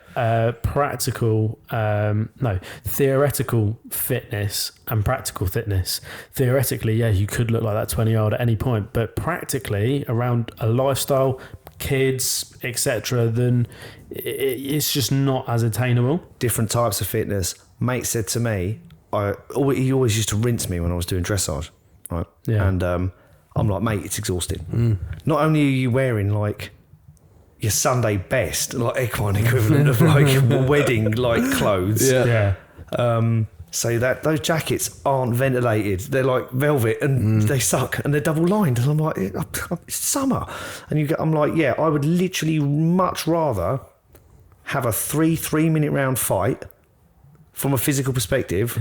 theoretical fitness and practical fitness. Theoretically, you could look like that 20-year-old at any point, but practically around a lifestyle, kids, etc., then it's just not as attainable. Different types of fitness. Mate said to me, he always used to rinse me when I was doing dressage, right? Yeah. And I'm like, mate, it's exhausting. Not only are you wearing like your Sunday best, like equine equivalent of like wedding like clothes. So that those jackets aren't ventilated. They're like velvet and they suck and they're double lined. And I'm like, it's summer. And I'm like, I would literally much rather have a 3-minute round fight from a physical perspective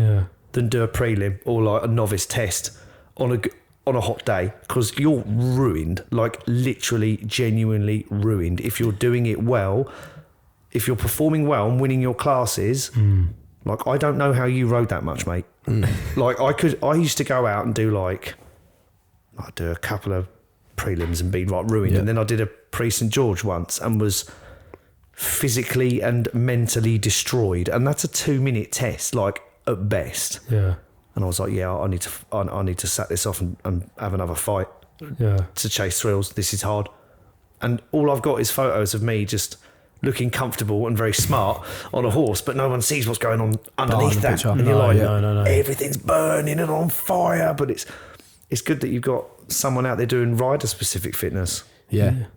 than do a prelim or like a novice test on a hot day, because you're ruined, like literally genuinely ruined if you're doing it well. If you're performing well and winning your classes, like I don't know how you rode that much, mate. Like I used to go out and do I'd do a couple of prelims and be like ruined, and then I did a pre-St George once and was physically and mentally destroyed, and that's a 2-minute test, like at best. And I was like, I need to sack this off and have another fight to chase thrills. This is hard. And all I've got is photos of me just looking comfortable and very smart on a horse, but no one sees what's going on underneath that. Picture. And you're like, no. everything's burning and on fire. But it's good that you've got someone out there doing rider-specific fitness.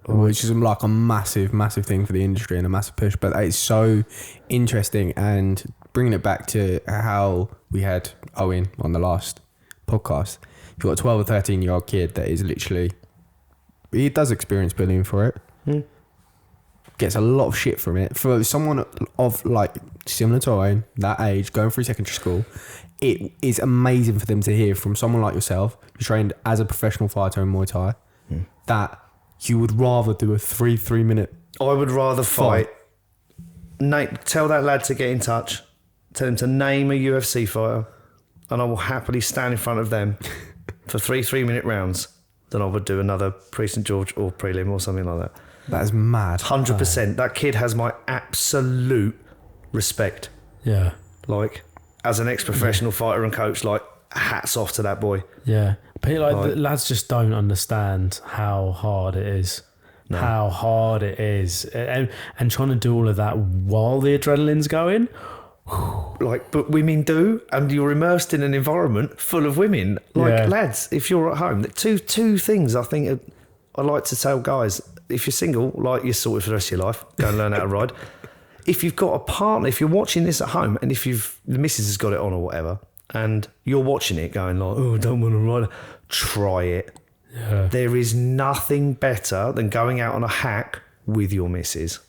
Which is like a massive thing for the industry and a massive push. But it's so interesting, and bringing it back to how we had Owen on the last podcast. You've got a 12 or 13-year-old kid that is literally, he does experience bullying for it. Gets a lot of shit from it. For someone of like similar to Owen, that age, going through secondary school, it is amazing for them to hear from someone like yourself, who trained as a professional fighter in Muay Thai, that you would rather do a 3-minute. I would rather fight. Nate, tell that lad to get in touch. Tell him to name a UFC fighter, and I will happily stand in front of them for 3-minute rounds than I would do another pre-St George or prelim or something like that. That is mad. 100%. That kid has my absolute respect. Like, as an ex-professional fighter and coach, like, hats off to that boy. But the lads just don't understand how hard it is. How hard it is. And trying to do all of that while the adrenaline's going. Like, but women do, and you're immersed in an environment full of women. Like, lads, if you're at home, two things I think I like to tell guys. If you're single, like, you're sorted for the rest of your life. Go and learn how to ride. If you've got a partner, if you're watching this at home, and if the missus has got it on or whatever, and you're watching it going like, I don't want to ride, try it. There is nothing better than going out on a hack with your missus.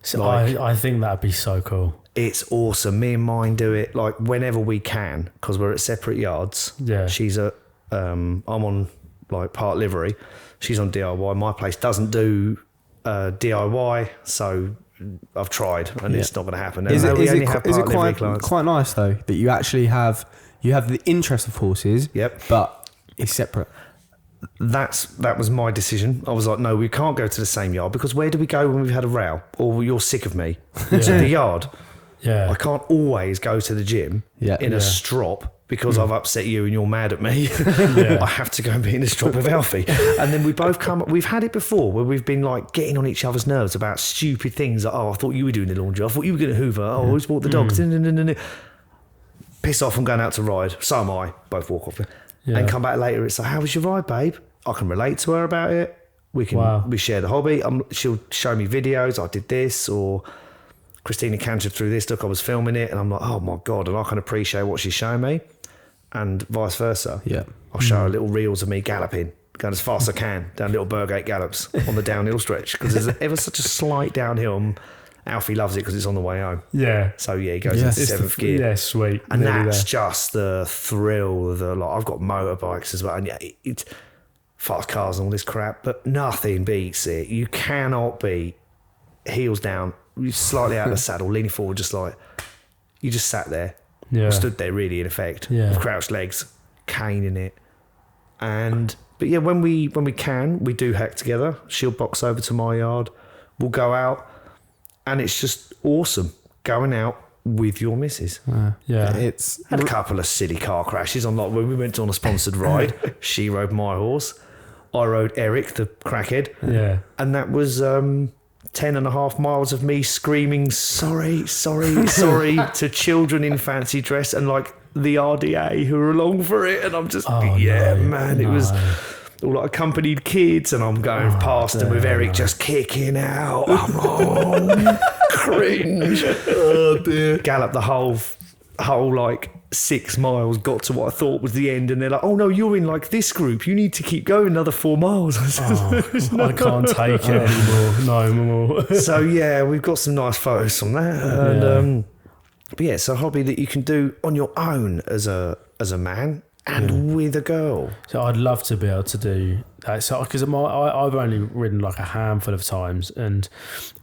So I think that'd be so cool. It's awesome. Me and mine do it like whenever we can, because we're at separate yards. She's at I'm on like part livery. She's on DIY. My place doesn't do DIY, so I've tried, and it's not going to happen. Is it quite nice though that you actually have the interest of horses? But it's separate. That was my decision. I was like, no, we can't go to the same yard, because where do we go when we've had a row or you're sick of me? To the yard. I can't always go to the gym in a strop because I've upset you and you're mad at me. I have to go and be in a strop with Alfie. And then we've had it before where we've been like getting on each other's nerves about stupid things like, I thought you were doing the laundry. I thought you were going to hoover. I always walk the dogs. Piss off, I'm going out to ride. So am I. Both walk off. and come back later. It's like, how was your ride, babe? I can relate to her about it. We share the hobby. She'll show me videos. I did this, or Christina cantered through this. Look, I was filming it, and I'm like, oh my God, and I can appreciate what she's showing me, and vice versa. Yeah. I'll show her little reels of me galloping, going as fast as I can down little Burgate gallops on the downhill stretch, because there's ever such a slight downhill. And Alfie loves it because it's on the way home. Yeah. So yeah, he goes into seventh gear. Yeah, sweet. And that's just the thrill of the lot. I've got motorbikes as well, and yeah, it's fast cars and all this crap, but nothing beats it. You cannot beat heels down, slightly out of the saddle, leaning forward, just like you just sat there, or stood there, really, in effect, with crouched legs, caning it. But yeah, when we can, we do hack together. She'll box over to my yard. We'll go out, and it's just awesome going out with your missus. It's had a couple of silly car crashes on, like, when we went on a sponsored ride. She rode my horse, I rode Eric, the crackhead. Yeah. And that was 10.5 miles of me screaming, sorry, to children in fancy dress and like the RDA who were along for it. And I'm just, it was all like accompanied kids, and I'm going past them with Eric just kicking out. I'm on, cringe. Oh dear. Galloped the whole like 6 miles, got to what I thought was the end, and they're like, oh no, you're in like this group, you need to keep going another 4 miles. I can't take it anymore. No more. So yeah, we've got some nice photos from that. And but yeah, it's a hobby that you can do on your own as a man and with a girl. So I'd love to be able to do that. So because I've only ridden like a handful of times, and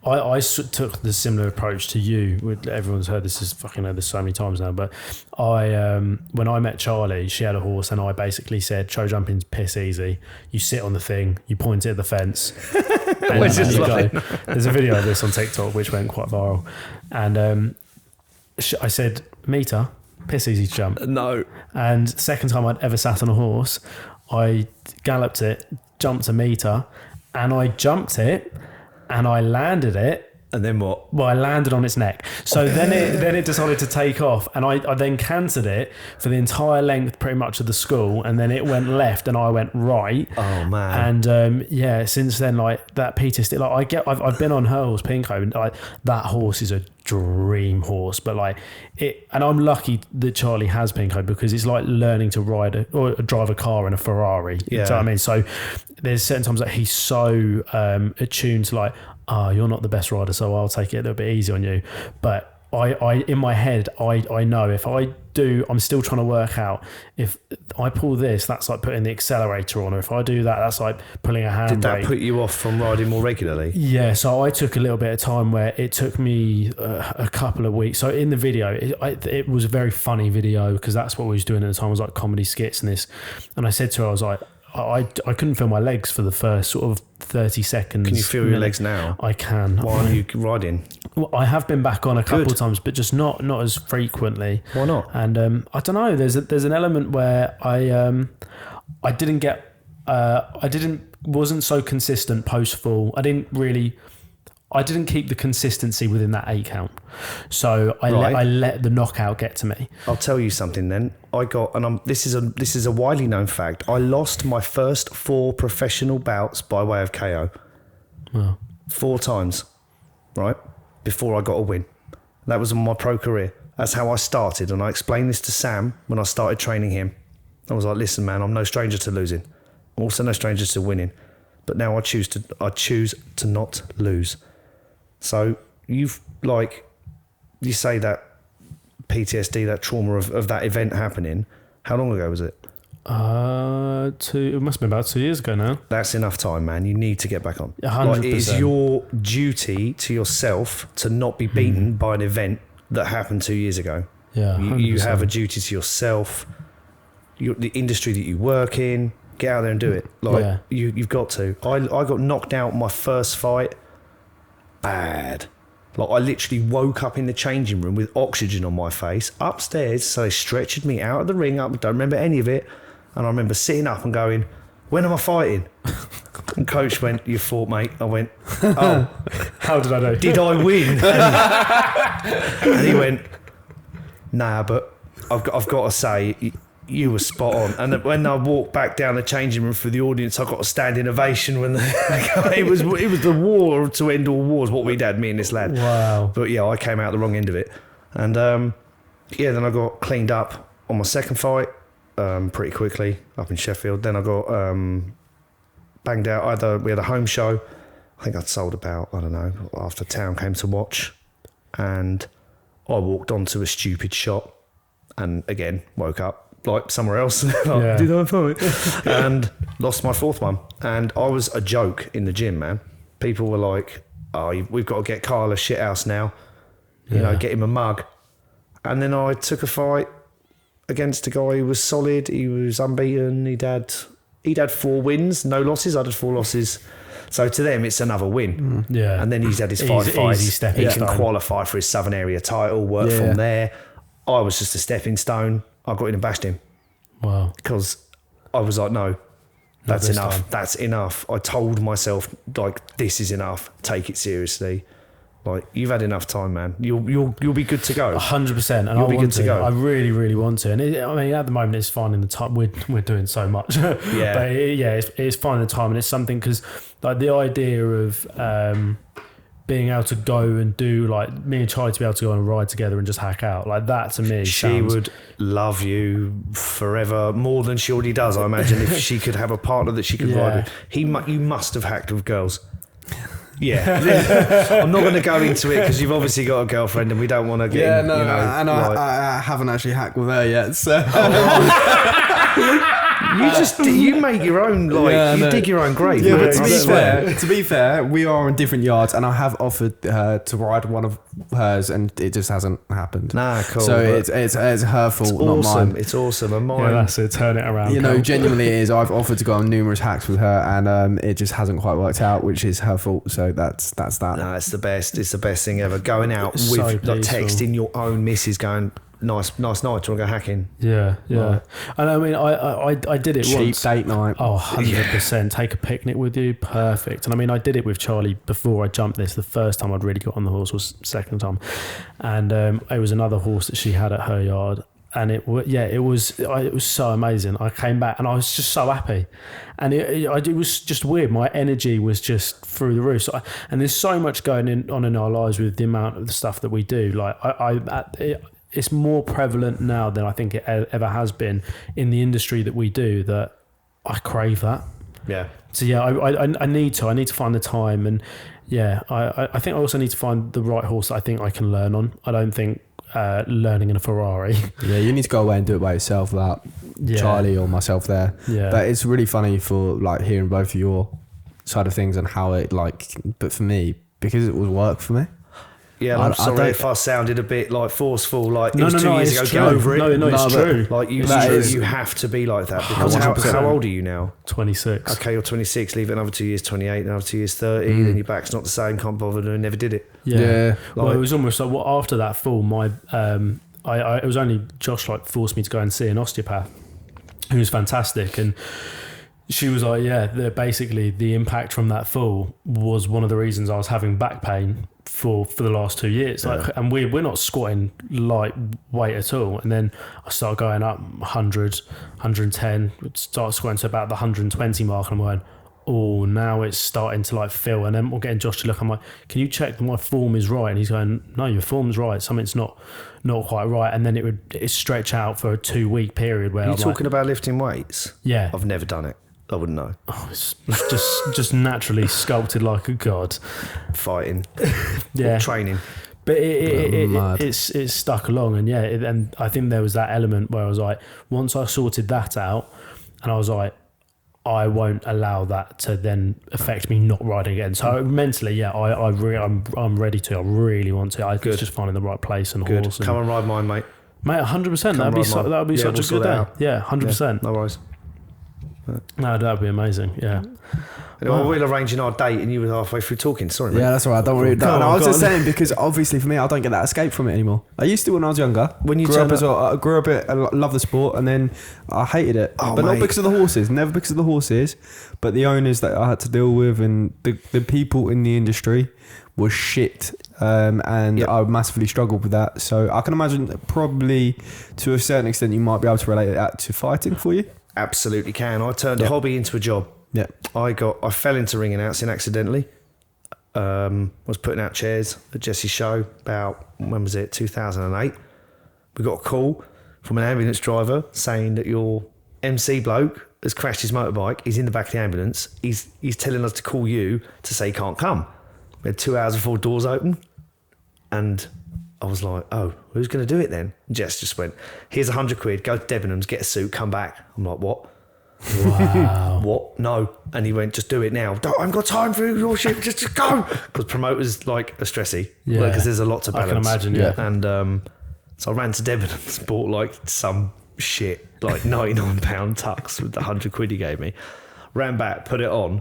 I took the similar approach to you. Everyone's heard this so many times now, but when I met Charlie, she had a horse, and I basically said, show jumping's piss easy. You sit on the thing, you point it at the fence, and you go. There's a video of this on TikTok which went quite viral, and I said, meet her. Piss easy to jump. No. And second time I'd ever sat on a horse, I galloped it, jumped a meter, and I jumped it, and I landed it. And then what? Well, I landed on its neck. So then it decided to take off, and I then cantered it for the entire length, pretty much, of the school, and then it went left, and I went right. Oh man! And since then, like that PTSD, like I've been on her horse, Pinko, and like that horse is a dream horse, but like it, and I'm lucky that Charlie has Pinko, because it's like learning to ride or drive a car in a Ferrari. Yeah. You know what I mean? So there's certain times that he's so attuned to like, you're not the best rider, so I'll take it a little bit easy on you. But I in my head, I know if I do, I'm still trying to work out, if I pull this, that's like putting the accelerator on, or if I do that, that's like pulling a handbrake. Did that put you off from riding more regularly? Yeah, so I took a little bit of time where it took me a couple of weeks. So in the video, it was a very funny video, because that's what we was doing at the time, was like comedy skits and this. And I said to her, I was like, I couldn't feel my legs for the first sort of 30 seconds. Can you feel your legs now? I can. Why aren't you riding? Well, I have been back on a couple of times, but just not as frequently. Why not? And I don't know. There's an element where I wasn't so consistent post fall. I didn't keep the consistency within that 8 count. So I let the knockout get to me. I'll tell you something then. This is a widely known fact. I lost my first 4 professional bouts by way of KO. Wow. 4 times, right? Before I got a win. That was on my pro career. That's how I started. And I explained this to Sam when I started training him. I was like, listen, man, I'm no stranger to losing. I'm also no stranger to winning. But now I choose to not lose. So you say that PTSD, that trauma of that event happening, how long ago was it? It must have been about 2 years ago now. That's enough time, man. You need to get back on. 100%. It is your duty to yourself to not be beaten by an event that happened 2 years ago. Yeah, you have a duty to yourself, the industry that you work in. Get out there and do it. You've got to. I got knocked out my first fight. Bad. Like, I literally woke up in the changing room with oxygen on my face upstairs. So they stretchered me out of the ring. I don't remember any of it. And I remember sitting up and going, when am I fighting? And coach went, you fought, mate. I went, oh. How did I know? Did I win? And he went, nah, but I've got to say, You were spot on. And when I walked back down the changing room for the audience, I got a standing ovation when it was the war to end all wars, what we'd had, me and this lad. Wow. But yeah, I came out the wrong end of it. And then I got cleaned up on my second fight pretty quickly up in Sheffield. Then I got banged out. We had a home show. I think I'd sold about, I don't know, after town came to watch. And I walked onto a stupid shop and again woke up like somewhere else. Did I fight? And lost my fourth one. And I was a joke in the gym, man. People were like, "Oh, we've got to get Kyle a shithouse now. You know, get him a mug." And then I took a fight against a guy who was solid. He was unbeaten. He'd had 4 wins, no losses. I'd had 4 losses. So to them, it's another win. Yeah. And then he's had his 5 fights. He can qualify for his Southern Area title, work from there. I was just a stepping stone. I got in and bashed him. Wow. Because I was like, no, that's enough. Time. That's enough. I told myself, like, this is enough. Take it seriously. Like, you've had enough time, man. You'll be good to go. 100%. And You'll be good to go. I really, really want to. And at the moment, it's finding the time. We're doing so much. Yeah. But it's finding the time, and it's something because like the idea of being able to go and do, like, me and Charlie to be able to go on a ride together and just hack out, like that to me. She would love you forever more than she already does, I imagine, if she could have a partner that she could ride with. You must have hacked with girls. Yeah. I'm not going to go into it because you've obviously got a girlfriend and we don't want to get I haven't actually hacked with her yet, so you make your own, dig your own grave. Yeah, but to be fair, we are on different yards, and I have offered her to ride one of hers, and it just hasn't happened. Nah, cool. So it's her fault, not mine. It's awesome, and mine. Yeah, that's it. Turn it around. You know, genuinely, it is. I've offered to go on numerous hacks with her, and it just hasn't quite worked out, which is her fault. So that's that. No, it's the best. It's the best thing ever. Going out with, so like, texting your own missus, going, nice night, do you want to go hacking? Yeah. And I mean, I did it Cheap once. date night. Oh, 100%. Take a picnic with you. Perfect. And I mean, I did it with Charlie before I jumped this. The first time I'd really got on the horse was second time. And it was another horse that she had at her yard. And it was so amazing. I came back and I was just so happy. And it was just weird. My energy was just through the roof. And there's so much going on in our lives with the amount of the stuff that we do. Like it's more prevalent now than I think it ever has been in the industry that we do, that I crave that. Yeah. So yeah, I need to find the time, and I think I also need to find the right horse that I think I can learn on. I don't think learning in a Ferrari. Yeah, you need to go away and do it by yourself without Charlie or myself there. Yeah. But it's really funny for, like, hearing both of your side of things and how it, like, but for me, because it was work for me. Yeah, I'm sorry if I sounded a bit like forceful. Like, it was 2 years ago. Get over it. No, it's true. Like, you have to be like that. Because how old are you now? 26. Okay, you're 26. Leave it another 2 years, 28. Another 2 years, 30. Then your back's not the same. Can't bother doing. Never did it. Yeah. Well, it was almost like, after that fall, it was only Josh, like, forced me to go and see an osteopath, who was fantastic, and she was like, basically the impact from that fall was one of the reasons I was having back pain for the last 2 years. Like, and we're not squatting light weight at all. And then I started going up 100, 110, start squatting to about the 120 mark, and I'm going, oh, now it's starting to, like, feel. And then we're getting Josh to look. I'm like, can you check that my form is right? And he's going, no, your form's right. Something's not quite right. And then it stretch out for a 2 week period where you're talking about lifting weights. Yeah, I've never done it. I wouldn't know. Oh, it's just naturally sculpted like a god. Fighting, training, but it's stuck along, and and I think there was that element where I was like, once I sorted that out, and I was like, I won't allow that to then affect me not riding again. So mentally, I'm ready to. I really want to. I think just finding the right place and horse. Come and ride mine, mate. 100%. That'd be such a good day. Yeah, 100%. No worries. No, that'd be amazing. Yeah. Well, we'll arrange our date, and you were halfway through talking. Sorry, mate. Yeah, that's all right. Don't worry. I was just saying, because obviously for me, I don't get that escape from it anymore. I used to when I was younger. When you grew up as well, I grew up I love the sport, and then I hated it. But not because of the horses. Never because of the horses, but the owners that I had to deal with and the people in the industry was shit, and I massively struggled with that. So I can imagine that probably to a certain extent you might be able to relate that to fighting for you. Absolutely can. I turned a hobby into a job. Yeah, I fell into ring announcing accidentally. Was putting out chairs at Jesse's show about, when was it, 2008. We got a call from an ambulance driver saying that your MC bloke has crashed his motorbike. He's in the back of the ambulance. He's telling us to call you to say he can't come. We had 2 hours before doors open, and I was like, oh, who's going to do it then? Jess just went, here's £100, go to Debenhams, get a suit, come back. I'm like, what? Wow. What? No. And he went, just do it now. I haven't got time for your shit, just go. Because promoters like are stressy. Yeah. Because there's a lot to balance. I can imagine, yeah. And so I ran to Debenhams, bought like some shit, like £99 tux with the £100 he gave me. Ran back, put it on,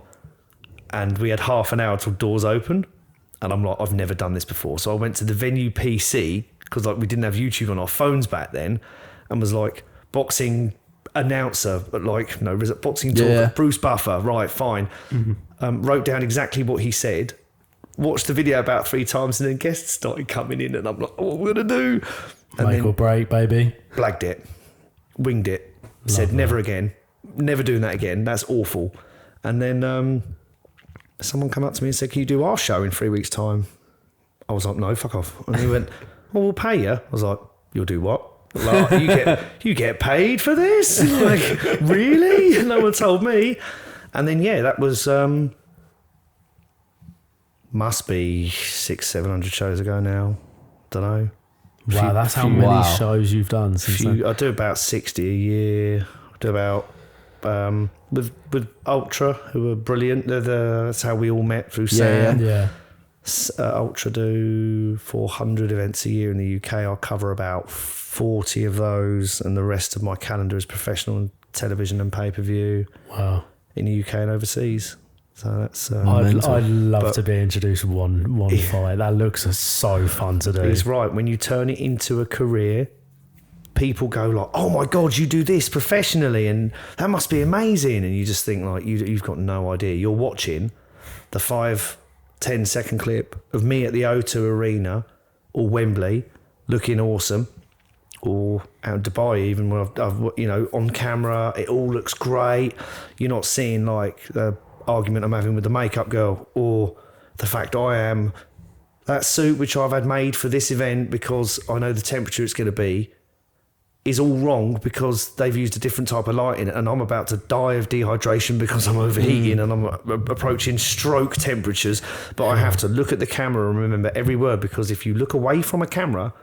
and we had half an hour till doors open. And I'm like, I've never done this before. So I went to the venue PC, because like we didn't have YouTube on our phones back then, and was like, boxing announcer, but like, no, boxing talk, Bruce Buffer, right, fine. Wrote down exactly what he said, watched the video about 3 times, and then guests started coming in, and I'm like, what am I going to do? And Make or break, baby. Blagged it, winged it, said never again, never doing that again, that's awful. And then someone come up to me and said, can you do our show in 3 weeks' time? I was like, no, fuck off. And he went, well, we'll pay you. I was like, you'll do what? Like, you get paid for this? Like, really? No one told me. And then that was must be 600-700 shows ago now. Don't know. Wow, that's how many shows you've done since then. I do about 60 a year. I do about with Ultra, who are brilliant. That's how we all met through Sam. Yeah. Ultra do 400 events a year in the UK. I'll cover about 40 of those, and the rest of my calendar is professional television and pay-per-view. Wow. In the UK and overseas. So that's I'd love to be introduced with one fight. That looks so fun to do. It's right. When you turn it into a career, people go like, oh my God, you do this professionally and that must be amazing. And you just think like, you've got no idea. You're watching the 5-10 second clip of me at the O2 Arena or Wembley looking awesome, or out in Dubai even, where I've on camera, it all looks great. You're not seeing like the argument I'm having with the makeup girl, or the fact I am that suit which I've had made for this event because I know the temperature it's going to be is all wrong because they've used a different type of lighting, and I'm about to die of dehydration because I'm overheating and I'm approaching stroke temperatures. But I have to look at the camera and remember every word, because if you look away from a camera,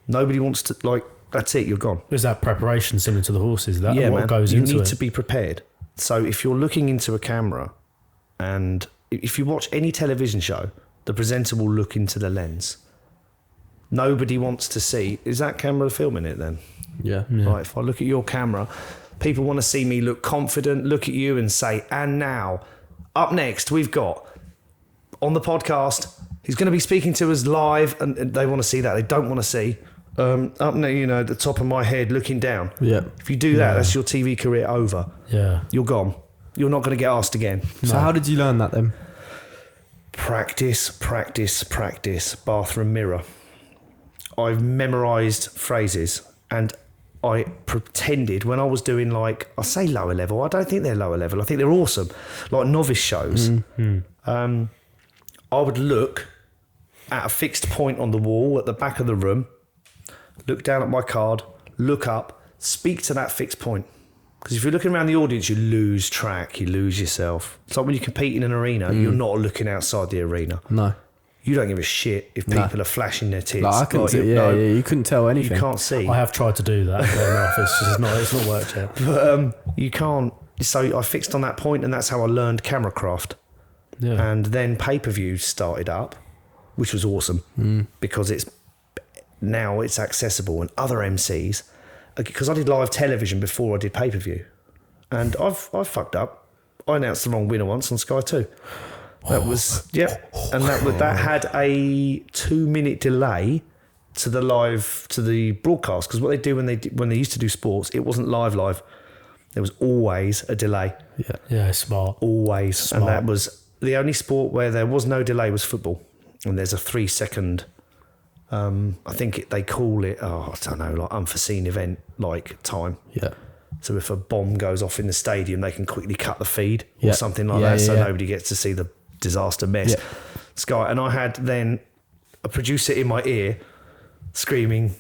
nobody wants to, like, that's it, you're gone. Is that preparation similar to the horses? That what man, goes into it? You need to be prepared. So if you're looking into a camera, and if you watch any television show, the presenter will look into the lens. Nobody wants to see, is that camera filming it then? Yeah. Right, if I look at your camera, people want to see me look confident, look at you and say, and now, up next, we've got, on the podcast, he's going to be speaking to us live, and they want to see that. They don't want to see, up now, at the top of my head, looking down. Yeah. If you do that, that's your TV career over. Yeah. You're gone. You're not going to get asked again. So how did you learn that then? Practice, bathroom mirror. I've memorised phrases, and I pretended when I was doing, like, I say lower level, I don't think they're lower level, I think they're awesome, like novice shows. I would look at a fixed point on the wall at the back of the room, look down at my card, look up, speak to that fixed point. Because if you're looking around the audience, you lose track, you lose yourself. It's like when you compete in an arena, you're not looking outside the arena. No. You don't give a shit if people are flashing their tits. Like, I couldn't see, you couldn't tell anything. You can't see. I have tried to do that. It's not worked yet. But you can't. So I fixed on that point, and that's how I learned camera craft. Yeah. And then pay-per-view started up, which was awesome because it's accessible, and other MCs, because I did live television before I did pay-per-view, and I've fucked up. I announced the wrong winner once on Sky 2. That was and that had a 2-minute delay to the broadcast, because what they do when they used to do sports, it wasn't live. There was always a delay. Yeah, smart. Always, smart. And that was the only sport where there was no delay was football. and there's a 3 second, I think they call it, I don't know, like unforeseen event, like time. Yeah. So if a bomb goes off in the stadium, they can quickly cut the feed or something like that, so nobody gets to see the disaster mess. Sky, and I had then a producer in my ear screaming,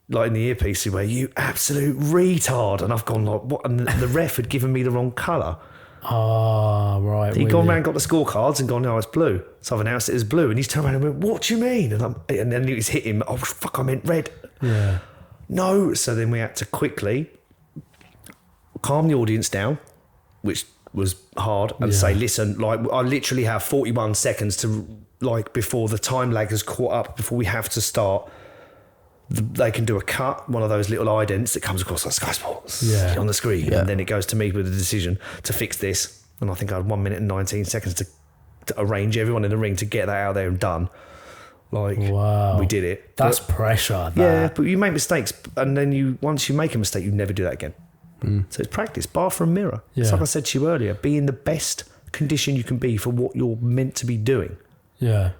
like in the earpiece, where you absolute retard, and I've gone like, what? And the ref had given me the wrong colour. Ah, right. He'd gone round, got the scorecards, and gone, no, it's blue. So I've announced it as blue, and he's turned around and went, what do you mean? And then it was hit him. Oh fuck! I meant red. Yeah. No. So then we had to quickly calm the audience down, which was hard, and say, listen, like I literally have 41 seconds to, like, before the time lag has caught up, before we have to start. They can do a cut, one of those little idents that comes across like Sky Sports on the screen, and then it goes to me with a decision to fix this. And I think I had 1 minute and 19 seconds to arrange everyone in the ring to get that out there and done. Like, wow, we did it. That's pressure. That. Yeah, but you make mistakes, and then once you make a mistake, you never do that again. So it's practice, bar for a mirror. Yeah. It's like I said to you earlier, be in the best condition you can be for what you're meant to be doing. Yeah.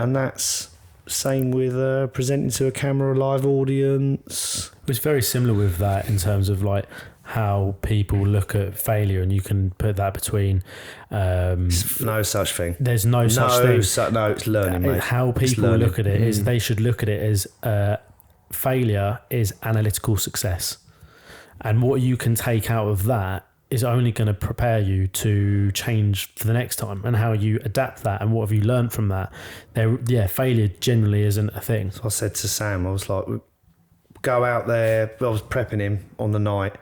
And that's same with presenting to a camera, a live audience. It's very similar with that in terms of like how people look at failure, and you can put that between. No such thing. There's no such thing. No, it's learning, mate. How people look at it is they should look at it as failure is analytical success. And what you can take out of that is only going to prepare you to change for the next time, and how you adapt that, and what have you learned from that. Failure generally isn't a thing. So I said to Sam, I was like, go out there. I was prepping him on the night,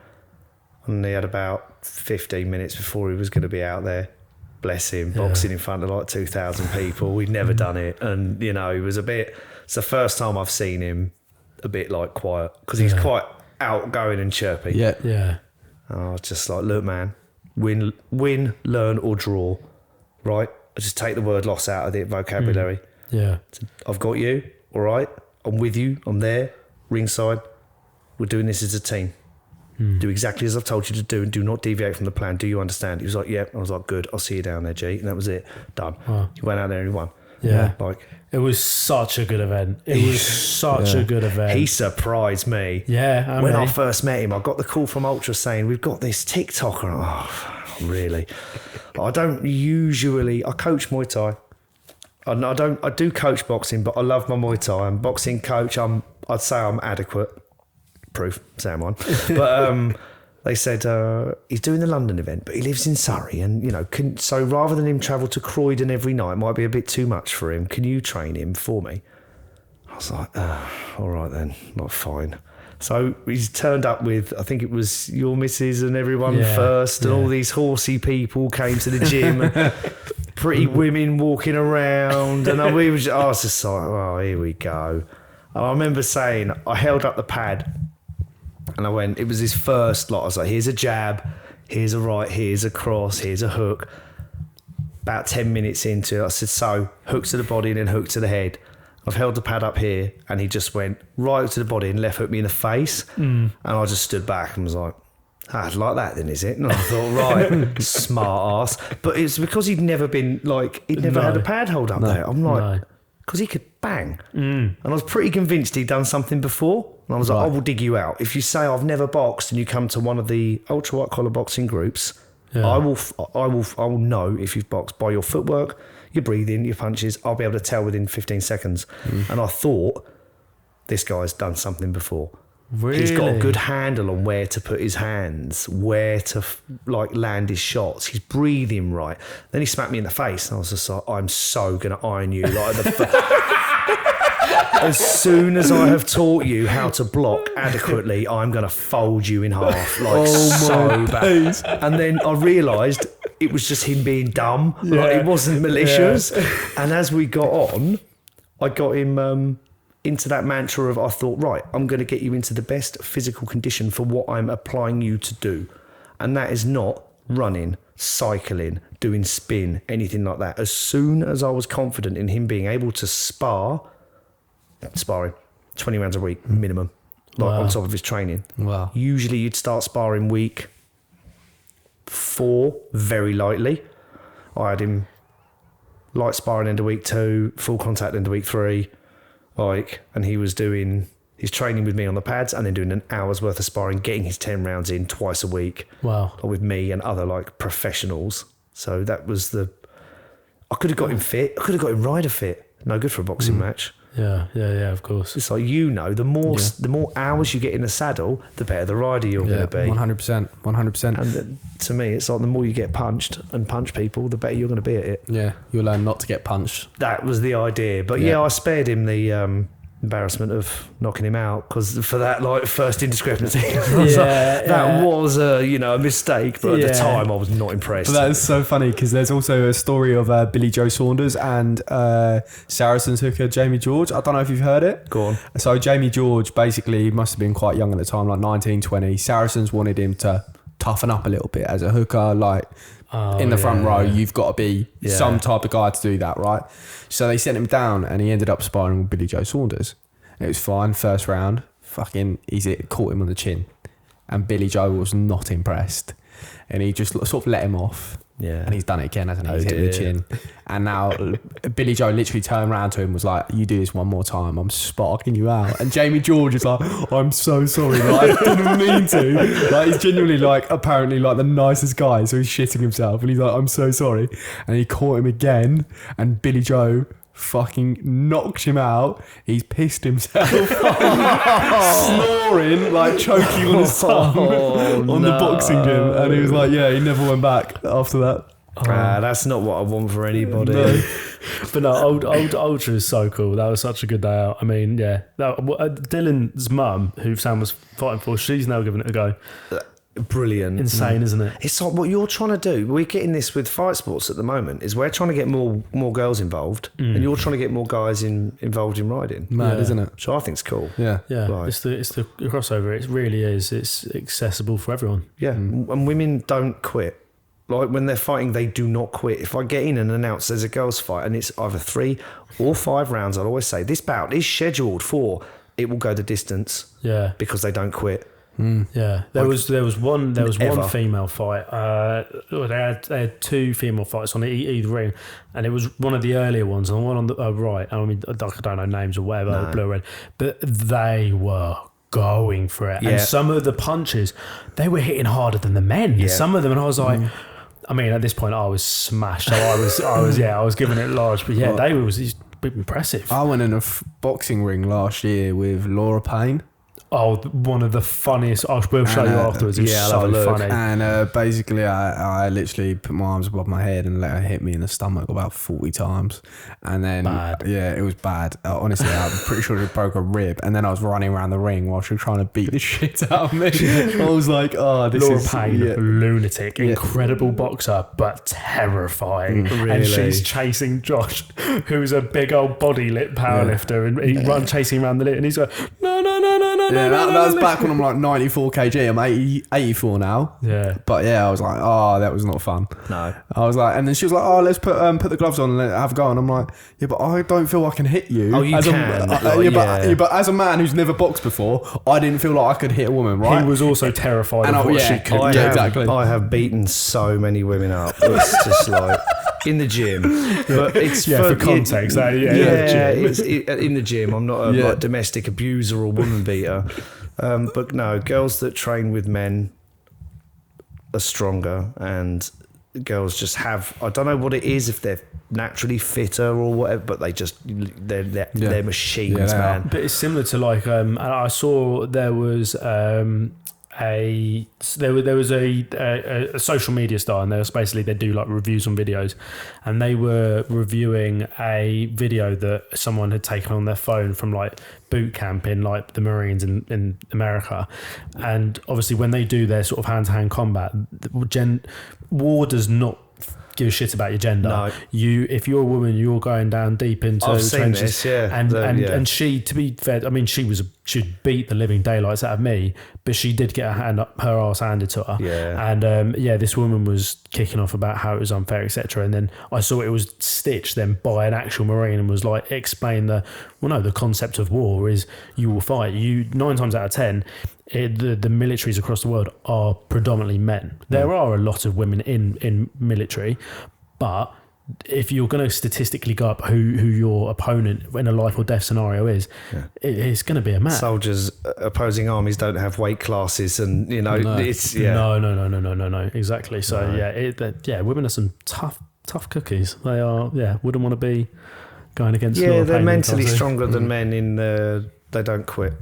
and he had about 15 minutes before he was going to be out there. Bless him, boxing in front of like 2,000 people. We'd never done it. And, you know, he was it's the first time I've seen him a bit like quiet, because he's quite outgoing and chirpy. Yeah. I was just like, look, man, win, learn or draw, right? I just take the word loss out of the vocabulary. Yeah. I've got you, all right? I'm with you, I'm there, ringside. We're doing this as a team. Do exactly as I've told you to do, and do not deviate from the plan. Do you understand? He was like, yeah. I was like, good, I'll see you down there, G. And that was it, done. Wow. He went out there and he won. Yeah. Like, it was such a good event. It was such a good event. he surprised me. Yeah. When I first met him, I got the call from Ultra saying, we've got this TikToker. Oh, really? I don't usually, I coach Muay Thai. I do coach boxing, but I love my Muay Thai. I'm boxing coach. I'd say I'm adequate. Proof, Sam one. But they said he's doing the London event, but he lives in Surrey, and, you know, so rather than him travel to Croydon every night, might be a bit too much for him. Can you train him for me? I was like, all right then, not fine. So he's turned up with, I think it was your missus and everyone first, and all these horsey people came to the gym, and pretty women walking around, and I was just like, oh, here we go. And I remember saying, I held up the pad, and I went, it was his first lot. I was like, here's a jab, here's a right, here's a cross, here's a hook. About 10 minutes into it, I said, so, hook to the body and then hook to the head. I've held the pad up here, and he just went right to the body and left hooked me in the face. And I just stood back and was like, like that then, is it? And I thought, right, smart ass. But it's because he'd never been like, he'd never had a pad hold up there. I'm like, because he could bang. And I was pretty convinced he'd done something before. And I was like, I will dig you out. If you say I've never boxed and you come to one of the ultra white collar boxing groups, I will know if you've boxed by your footwork, your breathing, your punches. I'll be able to tell within 15 seconds. And I thought, this guy's done something before. Really? He's got a good handle on where to put his hands, where to land his shots. He's breathing right. Then he smacked me in the face, and I was just like, I'm so going to iron you. As soon as I have taught you how to block adequately, I'm going to fold you in half. So bad. And then I realised it was just him being dumb. It wasn't malicious. And as we got on, I got him into that mantra of, I thought, right, I'm going to get you into the best physical condition for what I'm applying you to do. And that is not running, cycling, doing spin, anything like that. As soon as I was confident in him being able to sparring 20 rounds a week minimum, on top of his training. Wow. Usually you'd start sparring week 4 very lightly. I had him light sparring end of week 2, full contact end of week 3, and he's training with me on the pads and then doing an hour's worth of sparring, getting his 10 rounds in twice a week. Wow. With me and other professionals. So that was I could have got him fit. I could have got him rider fit. No good for a boxing match. Yeah, of course. It's like, the more hours you get in the saddle, the better the rider you're going to be. 100%. And to me, it's like the more you get punched and punch people, the better you're going to be at it. Yeah, you'll learn not to get punched. That was the idea. But I spared him the embarrassment of knocking him out, because for that first indiscrepancy, that was a mistake. But at the time, I was not impressed. But that is so funny, because there's also a story of Billy Joe Saunders and Saracens hooker Jamie George. I don't know if you've heard it. Go on. So Jamie George basically must have been quite young at the time, like 19, 20. Saracens wanted him to toughen up a little bit as a hooker, in the front row, you've got to be some type of guy to do that, right? So they sent him down, and he ended up sparring with Billy Joe Saunders. It was fine. First round, caught him on the chin, and Billy Joe was not impressed, and he just sort of let him off. Yeah, and he's done it again, hasn't he? He's hit the chin, and now Billy Joe literally turned around to him and was like, "You do this one more time, I'm sparking you out." And Jamie George is like, "I'm so sorry, I didn't mean to." He's genuinely apparently the nicest guy, so he's shitting himself, and he's like, "I'm so sorry," and he caught him again, and Billy Joe fucking knocked him out. He's pissed himself, snoring, choking on his tongue on the boxing gym, and he was like, he never went back after that. That's not what I want for anybody. No. But no, old Ultra is so cool. That was such a good day out. I mean, Dylan's mum, who Sam was fighting for, she's now giving it a go. Brilliant. Insane, isn't it? It's like what you're trying to do. We're getting this with fight sports at the moment, is we're trying to get more girls involved, and you're trying to get more guys involved in riding. Mad, isn't it? So I think it's cool. Yeah. It's the crossover. It really is. It's accessible for everyone. Yeah, and women don't quit. When they're fighting, they do not quit. If I get in and announce there's a girls' fight and it's either 3 or 5 rounds, I'll always say this bout is scheduled for. It will go the distance. Yeah, because they don't quit. Yeah, there was one female fight. They had 2 female fights on either ring, and it was one of the earlier ones, and one on the right. I mean, I don't know names or whatever, blue or red, but they were going for it, and some of the punches they were hitting harder than the men. Yeah. Some of them, and I was like. I mean, at this point, I was smashed. So I was giving it large, but they was impressive. I went in a boxing ring last year with Laura Payne. Oh, one of the funniest. I will show you afterwards. It's so funny. And basically, I literally put my arms above my head and let her hit me in the stomach about 40 times. And then, it was bad. Honestly, I'm pretty sure she broke a rib. And then I was running around the ring while she was trying to beat the shit out of me. I was like, this Laura is... Payne, lunatic, incredible boxer, but terrifying. Really? And she's chasing Josh, who's a big old body lit powerlifter, and he chasing around the lit, and he's like, no. Yeah, that was back when I'm 94 kg. I'm 84 now. Yeah. But I was like, that was not fun. No. I was like, and then she was like, let's put the gloves on and have a go. And I'm like, but I don't feel I can hit you. Oh, you can. But as a man who's never boxed before, I didn't feel like I could hit a woman, right? He was also terrified of what she could do. Exactly. I have beaten so many women up. It's just in the gym. But it's for context. It's in the gym. I'm not a domestic abuser or woman beater. But no, girls that train with men are stronger, and girls just have, I don't know what it is, if they're naturally fitter or whatever, but they're machines, man. But it's similar to I saw there was a social media star, and they do reviews on videos, and they were reviewing a video that someone had taken on their phone from boot camp in the Marines in America. And obviously when they do their sort of hand-to-hand combat, war does not give a shit about your gender. No. If you're a woman, you're going down deep into the trenches. And she, to be fair, I mean, she'd beat the living daylights out of me, but she did get her ass handed to her. Yeah. And this woman was kicking off about how it was unfair, etc. And then I saw it was stitched then by an actual Marine, and was explain the concept of war is you will fight. 9 times out of 10, the militaries across the world are predominantly men. There are a lot of women in military, but if you're going to statistically go up who your opponent in a life or death scenario is, it's going to be a man. Soldiers, opposing armies don't have weight classes, and it's no, exactly. So women are some tough cookies. They are. Wouldn't want to be going against. Yeah, they're mentally stronger than men. In they don't quit.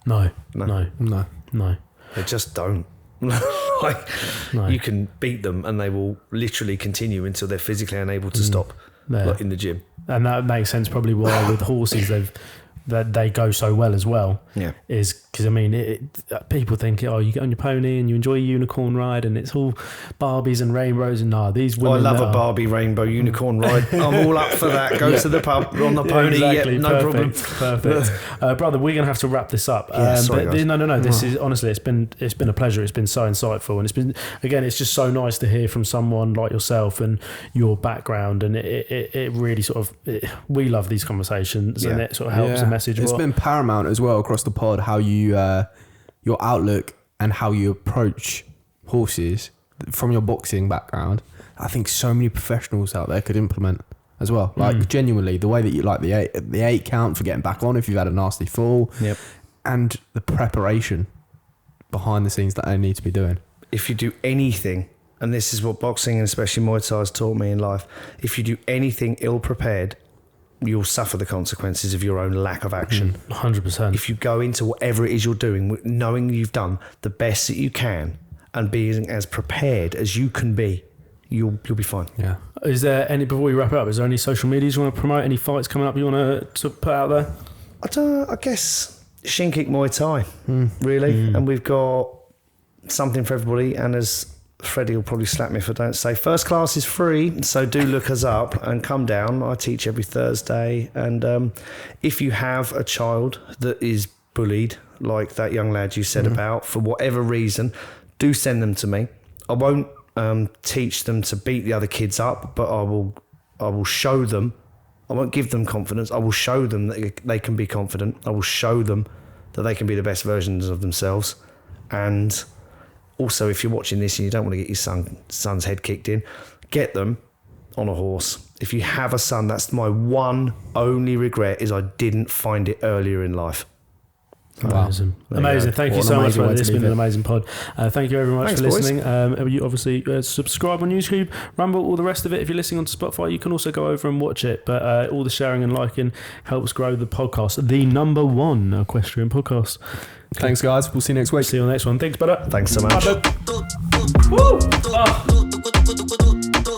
No. They just don't. You can beat them and they will literally continue until they're physically unable to stop, like in the gym. And that makes sense probably why with horses they go so well as well. Yeah, is because people think you get on your pony and you enjoy a unicorn ride and it's all Barbies and rainbows, and these women. I love a Barbie rainbow unicorn ride. I'm all up for that. Go to the pub on the pony. Exactly. No problem. Perfect. Brother, we're gonna have to wrap this up. Sorry, guys. No. This is honestly, it's been a pleasure. It's been so insightful, and it's just so nice to hear from someone like yourself and your background, and it really sort of we love these conversations, and it sort of helps the message. It's been paramount as well across the pod how you your outlook and how you approach horses from your boxing background. I think so many professionals out there could implement as well. Like genuinely, the way that you like the 8 count for getting back on if you've had a nasty fall, and the preparation behind the scenes that they need to be doing. If you do anything, and this is what boxing and especially Muay Thai has taught me in life, if you do anything ill prepared, you'll suffer the consequences of your own lack of action. 100%. If you go into whatever it is you're doing, knowing you've done the best that you can and being as prepared as you can be, you'll be fine. Yeah. Is there any, before we wrap it up, is there any social medias you want to promote? Any fights coming up you want to put out there? I guess Shin Kick Muay Thai, really. And we've got something for everybody. And as Freddie will probably slap me if I don't say, first class is free, so do look us up and come down. I teach every Thursday, and if you have a child that is bullied like that young lad you said about, for whatever reason, do send them to me. I won't teach them to beat the other kids up, but I will show them. I won't give them confidence. I will show them that they can be confident. I will show them that they can be the best versions of themselves. And also, if you're watching this and you don't want to get your son's head kicked in, get them on a horse. If you have a son, that's my one only regret, is I didn't find it earlier in life. Amazing. Thank you so much, brother. It's been an amazing pod. Thank you very much for listening. You obviously subscribe on YouTube, Rumble, all the rest of it. If you're listening on Spotify, you can also go over and watch it. But all the sharing and liking helps grow the podcast, the number one equestrian podcast. Thanks, guys. We'll see you next week. See you on the next one. Thanks, brother. Thanks so much. Woo! Oh.